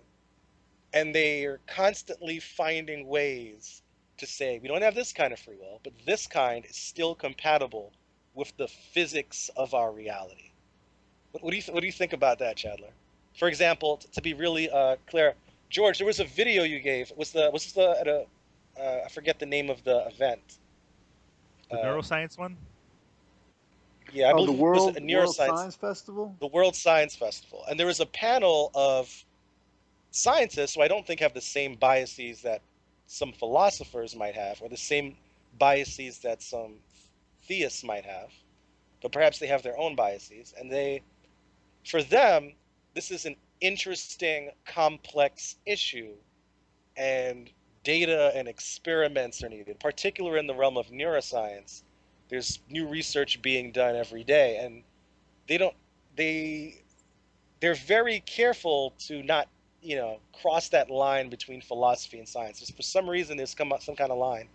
And they are constantly finding ways to say, we don't have this kind of free will, but this kind is still compatible with the physics of our reality. What do you think about that, Chandler? For example, to be really clear, George, there was a video you gave. Was this at a I forget the name of the event. The Um, neuroscience one? yeah, I Oh, the believe it was a World neuroscience, Science Festival? the World Science Festival, and there was a panel of scientists who I don't think have the same biases that some philosophers might have, or the same biases that some theists might have, but perhaps they have their own biases, and for them, this is an interesting, complex issue, and data and experiments are needed, particularly in the realm of neuroscience. There's new research being done every day, and they don't they they're very careful to not cross that line between philosophy and science. Just for some reason, there's come up some kind of line,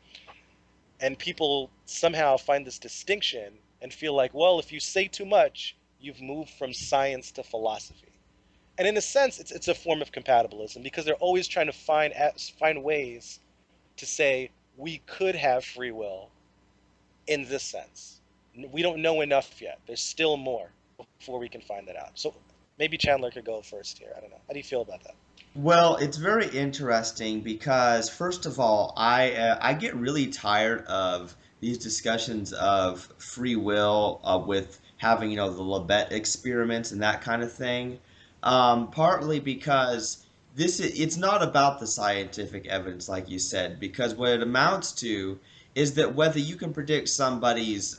and people somehow find this distinction and feel like, well, if you say too much, you've moved from science to philosophy. And in a sense, it's a form of compatibilism, because they're always trying to find ways to say we could have free will in this sense. We don't know enough yet. There's still more before we can find that out. So maybe Chandler could go first here. I don't know. How do you feel about that? Well, it's very interesting because first of all, I get really tired of these discussions of free will with having the Labette experiments and that kind of thing. Partly because it's not about the scientific evidence like you said, because what it amounts to is that whether you can predict what somebody's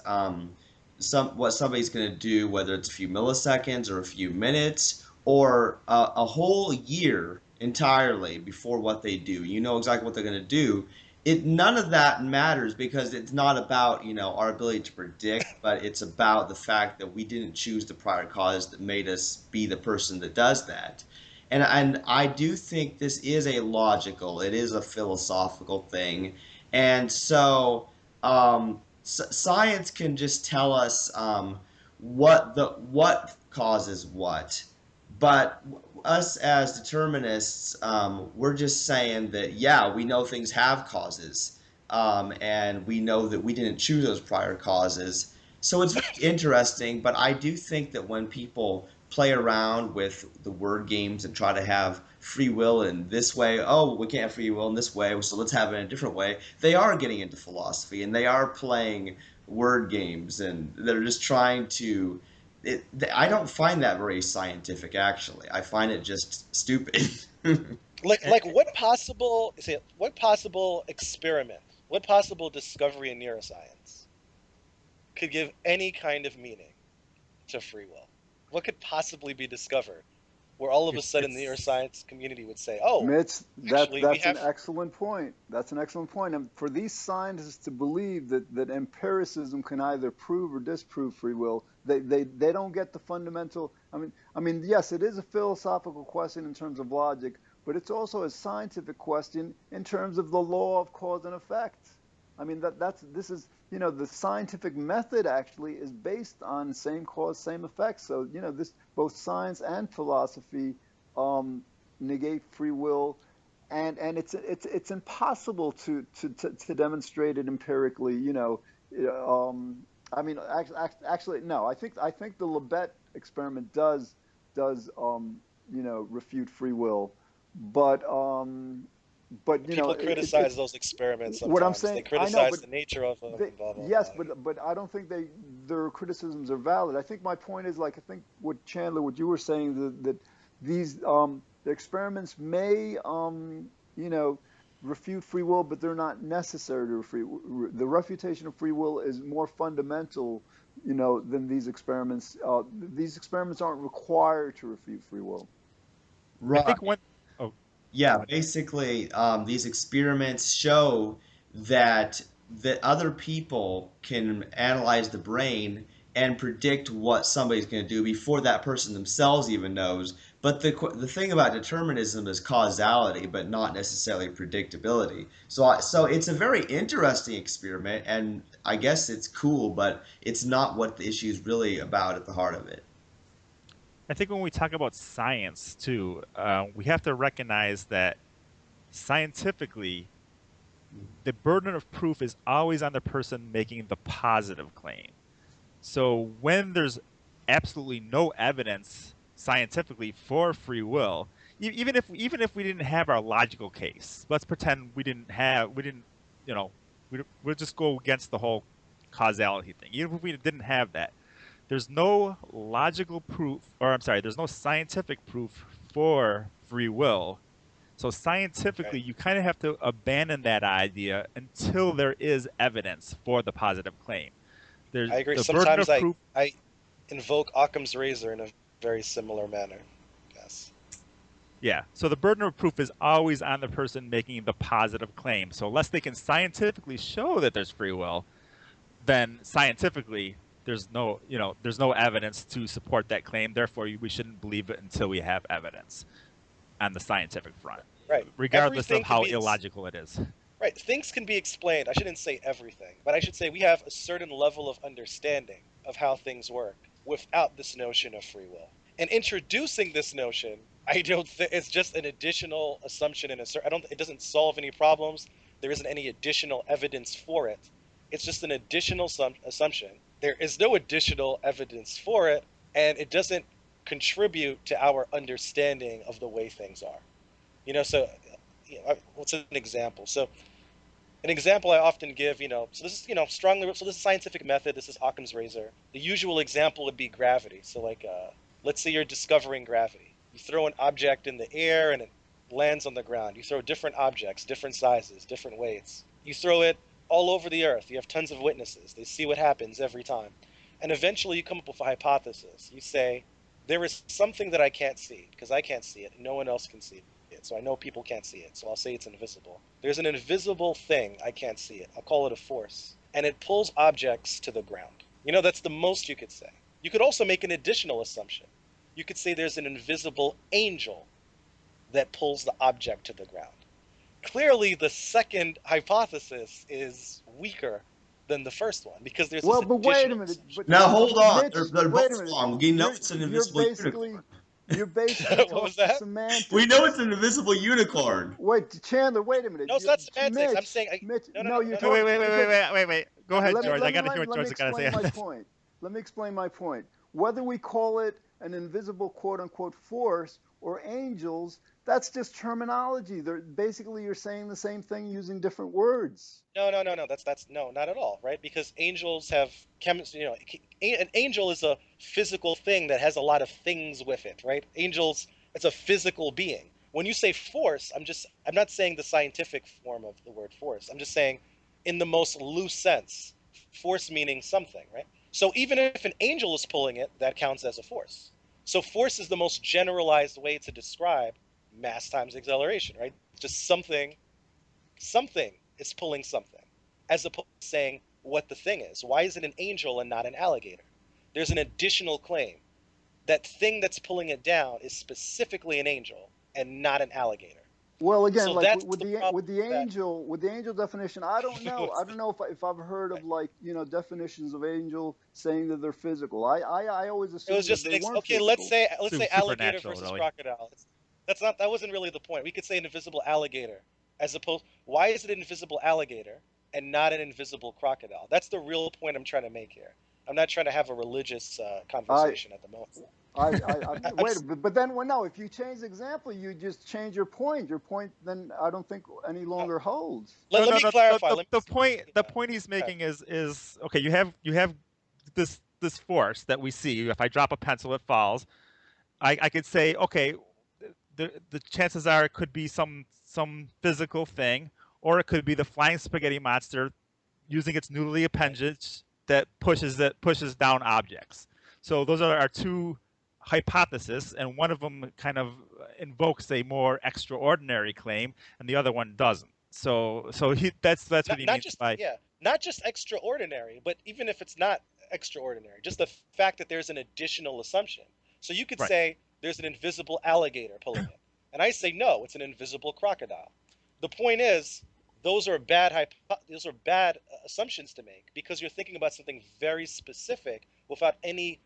going to do, whether it's a few milliseconds or a few minutes or a whole year entirely before what they do. You know exactly what they're going to do. None of that matters because it's not about our ability to predict, but it's about the fact that we didn't choose the prior cause that made us be the person that does that. And I do think this is it is a philosophical thing, and so science can just tell us what causes what, but us as determinists, we're just saying that yeah, we know things have causes, and we know that we didn't choose those prior causes. So it's very interesting, but I do think that when people play around with the word games and try to have free will in this way, oh, we can't have free will in this way, so let's have it in a different way, they are getting into philosophy and they are playing word games and they're just trying to it, I don't find that very scientific, actually. I find it just stupid. Like what possible experiment, what possible discovery in neuroscience could give any kind of meaning to free will? What could possibly be discovered where all of a sudden the It's neuroscience community would say, "Oh, Mitch, actually, we that's an have." excellent point. That's an excellent point. And for these scientists to believe that empiricism can either prove or disprove free will, they don't get the fundamental. I mean, yes, it is a philosophical question in terms of logic, but it's also a scientific question in terms of the law of cause and effect. I mean, this is the scientific method actually is based on same cause, same effect. So this both science and philosophy um, negate free will, and it's impossible to demonstrate it empirically. I mean, actually, no. I think the Labette experiment does does refute free will, but People criticize those experiments what I'm sometimes. They saying, I know, criticize but the nature of them, they, blah blah yes, blah. but I don't think their criticisms are valid. I think my point is, like, I think what Chandler, what you were saying, that these the experiments may refute free will, but they're not necessary to refute. The refutation of free will is more fundamental, than these experiments. These experiments aren't required to refute free will. I Right. think one. Oh, Yeah, go ahead. basically, these experiments show that other people can analyze the brain and predict what somebody's going to do before that person themselves even knows. But the thing about determinism is causality, but not necessarily predictability. So it's a very interesting experiment, and I guess it's cool, but it's not what the issue is really about at the heart of it. I think when we talk about science too, we have to recognize that scientifically, the burden of proof is always on the person making the positive claim. So when there's absolutely no evidence scientifically for free will, even if we didn't have our logical case, let's pretend we didn't, you know, we'll just go against the whole causality thing. Even if we didn't have that, there's no logical proof, or I'm sorry, there's no scientific proof for free will. So scientifically, Right. you kind of have to abandon that idea until there is evidence for the positive claim. There's I agree. the burden Sometimes of proof. I invoke Occam's razor in a very similar manner. Yes. Yeah. So the burden of proof is always on the person making the positive claim. So unless they can scientifically show that there's free will, then scientifically there's no evidence to support that claim. Therefore, we shouldn't believe it until we have evidence on the scientific front, Right. regardless of Everything can how be illogical it is. right. Things can be explained. I shouldn't say everything, but I should say we have a certain level of understanding of how things work without this notion of free will. And introducing this notion, I don't think it's just an additional assumption in a certain. I don't. It doesn't solve any problems. There isn't any additional evidence for it. It's just an additional assumption. There is no additional evidence for it, and it doesn't contribute to our understanding of the way things are. So what's an example? So an example I often give, so this is, strongly, so this is a scientific method. This is Occam's razor. The usual example would be gravity. So like, let's say you're discovering gravity. You throw an object in the air and it lands on the ground. You throw different objects, different sizes, different weights. You throw it all over the earth. You have tons of witnesses. They see what happens every time. And eventually you come up with a hypothesis. You say, there is something that I can't see because I can't see it. No one else can see it. So I know people can't see it. So I'll say it's invisible. There's an invisible thing. I can't see it. I'll call it a force. And it pulls objects to the ground. That's the most you could say. You could also make an additional assumption. You could say there's an invisible angel that pulls the object to the ground. Clearly, the second hypothesis is weaker than the first one because there's this Well, but wait a additional minute. assumption. But Now hold on, Mitch, they're wait a both minute. wrong. We know You're it's an you're invisible basically unicorn. you're basically What was talking that? We know it's semantics. an invisible unicorn. Wait, Chandler, wait a minute. No, it's not semantics. I'm saying, Mitch, no, no, no, no, you're no, Wait, no. wait, talking wait, wait, because wait, wait, wait. Go ahead, George. I got to hear what let me George's got to say explain on my this. point. Let me explain my point. Whether we call it an invisible quote unquote force or angels, that's just terminology. They're basically, you're saying the same thing using different words. No, no, no, no. That's no, not at all, right? Because angels have chemistry. An angel is a physical thing that has a lot of things with it, right? Angels, it's a physical being. When you say force, I'm not saying the scientific form of the word force. I'm just saying, in the most loose sense, force meaning something, right? So even if an angel is pulling it, that counts as a force. So force is the most generalized way to describe mass times acceleration, right? It's just something is pulling something, as opposed to saying what the thing is. Why is it an angel and not an alligator? There's an additional claim. That thing that's pulling it down is specifically an angel and not an alligator. Well, again, So like that's the problem that with the angel definition, I don't know. I don't know if I've heard of, like, definitions of angel saying that they're physical. I always it was assumed that just they weren't okay. Let's physical. say alligator Supernatural, versus really. crocodile. That wasn't really the point. We could say an invisible alligator as opposed. Why is it an invisible alligator and not an invisible crocodile? That's the real point I'm trying to make here. I'm not trying to have a religious I conversation at the moment. Wait, but then, well, no, if you change the example, you just change your point. Your point then I don't think any longer holds. Let me clarify. The point he's making is okay. You have this force that we see. If I drop a pencil, it falls. I could say, okay, the chances are it could be some physical thing, or it could be the flying spaghetti monster using its noodly appendage that pushes down objects. So those are our two hypotheses, and one of them kind of invokes a more extraordinary claim, and the other one doesn't. So that's what he means by not just extraordinary, but even if it's not extraordinary, just the fact that there's an additional assumption. So you could say there's an invisible alligator pulling it, and I say no, it's an invisible crocodile. The point is, those are bad assumptions to make because you're thinking about something very specific without any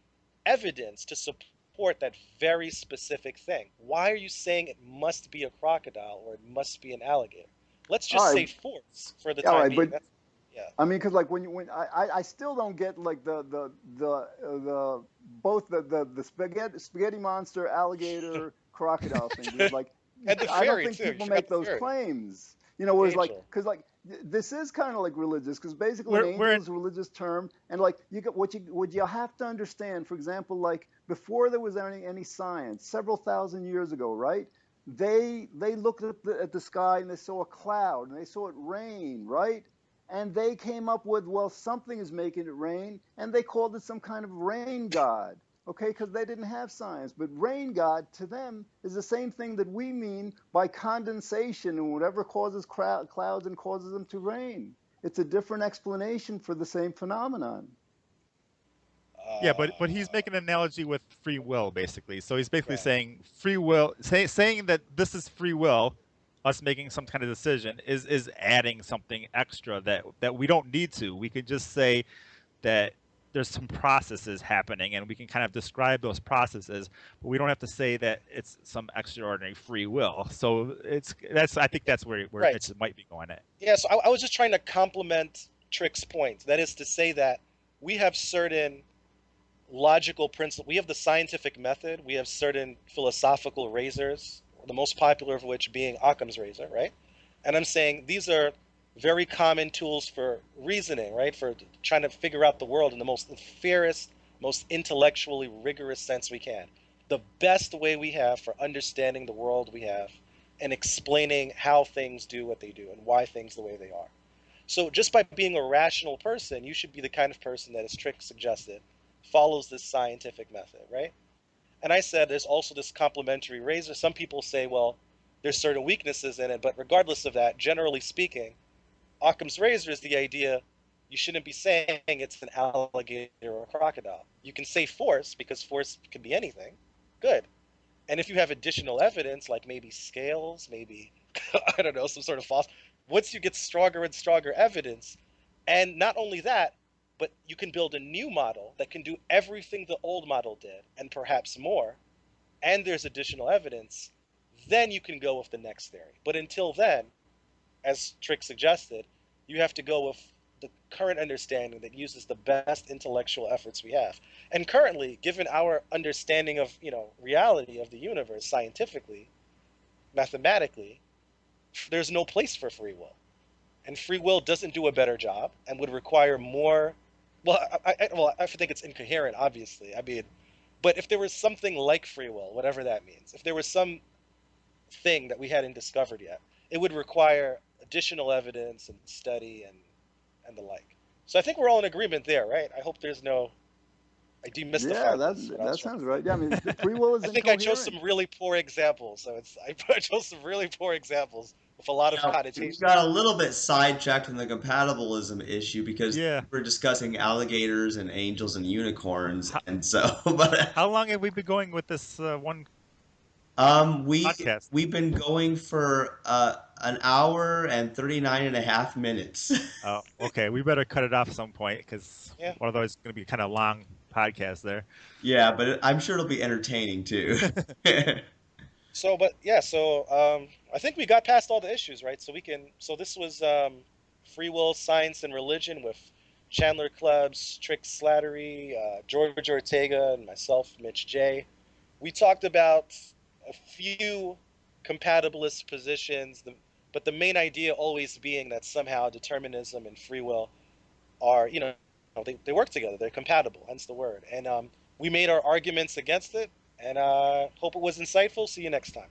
evidence to support that very specific thing. Why are you saying it must be a crocodile or it must be an alligator? Let's just say force for the time being. But, I mean, because like when I still don't get like the both the spaghetti monster, alligator, crocodile thing. Like, and the I don't fairy think too. people make those claims. You know, whereas like, because like this is kind of like religious, because basically an angel is a religious term, and like you get what you have to understand. For example, like before there was any science, several thousand years ago, right? They looked at the sky and they saw a cloud and they saw it rain, right? And they came up with, well, something is making it rain, and they called it some kind of rain god, okay, because they didn't have science. But rain god to them is the same thing that we mean by condensation and whatever causes clouds and causes them to rain. It's a different explanation for the same phenomenon. Yeah, but he's making an analogy with free will, basically. So he's basically saying free will, saying that this is free will, us making some kind of decision is adding something extra that we don't need to. We could just say that there's some processes happening, and we can kind of describe those processes, but we don't have to say that it's some extraordinary free will. So I think that's where it might be going at. Yeah, so I was just trying to complement Trick's point. That is to say that we have certain logical principles. We have the scientific method. We have certain philosophical razors, the most popular of which being Occam's razor, right? And I'm saying these are very common tools for reasoning, right? For trying to figure out the world in the most fairest, most intellectually rigorous sense we can. The best way we have for understanding the world we have and explaining how things do what they do and why things the way they are. So just by being a rational person, you should be the kind of person that, as Trick suggested, follows this scientific method, right? And I said there's also this complementary razor. Some people say, well, there's certain weaknesses in it, but regardless of that, generally speaking, Occam's razor is the idea you shouldn't be saying it's an alligator or a crocodile. You can say force, because force can be anything. Good. And if you have additional evidence, like maybe scales, maybe, I don't know, some sort of fossil, once you get stronger and stronger evidence, and not only that, but you can build a new model that can do everything the old model did, and perhaps more, and there's additional evidence, then you can go with the next theory. But until then, as Trick suggested, you have to go with the current understanding that uses the best intellectual efforts we have. And currently, given our understanding of, reality of the universe scientifically, mathematically, there's no place for free will. And free will doesn't do a better job and would require more. Well, I think it's incoherent, obviously. I mean, but if there was something like free will, whatever that means, if there was some thing that we hadn't discovered yet, it would require additional evidence and study and the like. So I think we're all in agreement there, right? I hope there's no. I demystified that sounds right. Yeah, I mean, free will is I think incoherent. I chose some really poor examples. So I chose some really poor examples with a lot of connotations. We got a little bit sidetracked in the compatibilism issue because we're discussing alligators and angels and unicorns, and so. But how long have we been going with this one? Podcast? We've been going for an hour and 39.5 minutes. Oh, okay. We better cut it off at some point because otherwise it's going to be kind of long podcast there. Yeah, but I'm sure it'll be entertaining too. So I think we got past all the issues, right? So this was Free Will, Science, and Religion with Chandler Klebs, Trick Slattery, George Ortega, and myself, Mitch J. We talked about a few compatibilist positions, but the main idea always being that somehow determinism and free will are, they work together. They're compatible, hence the word. And we made our arguments against it, and hope it was insightful. See you next time.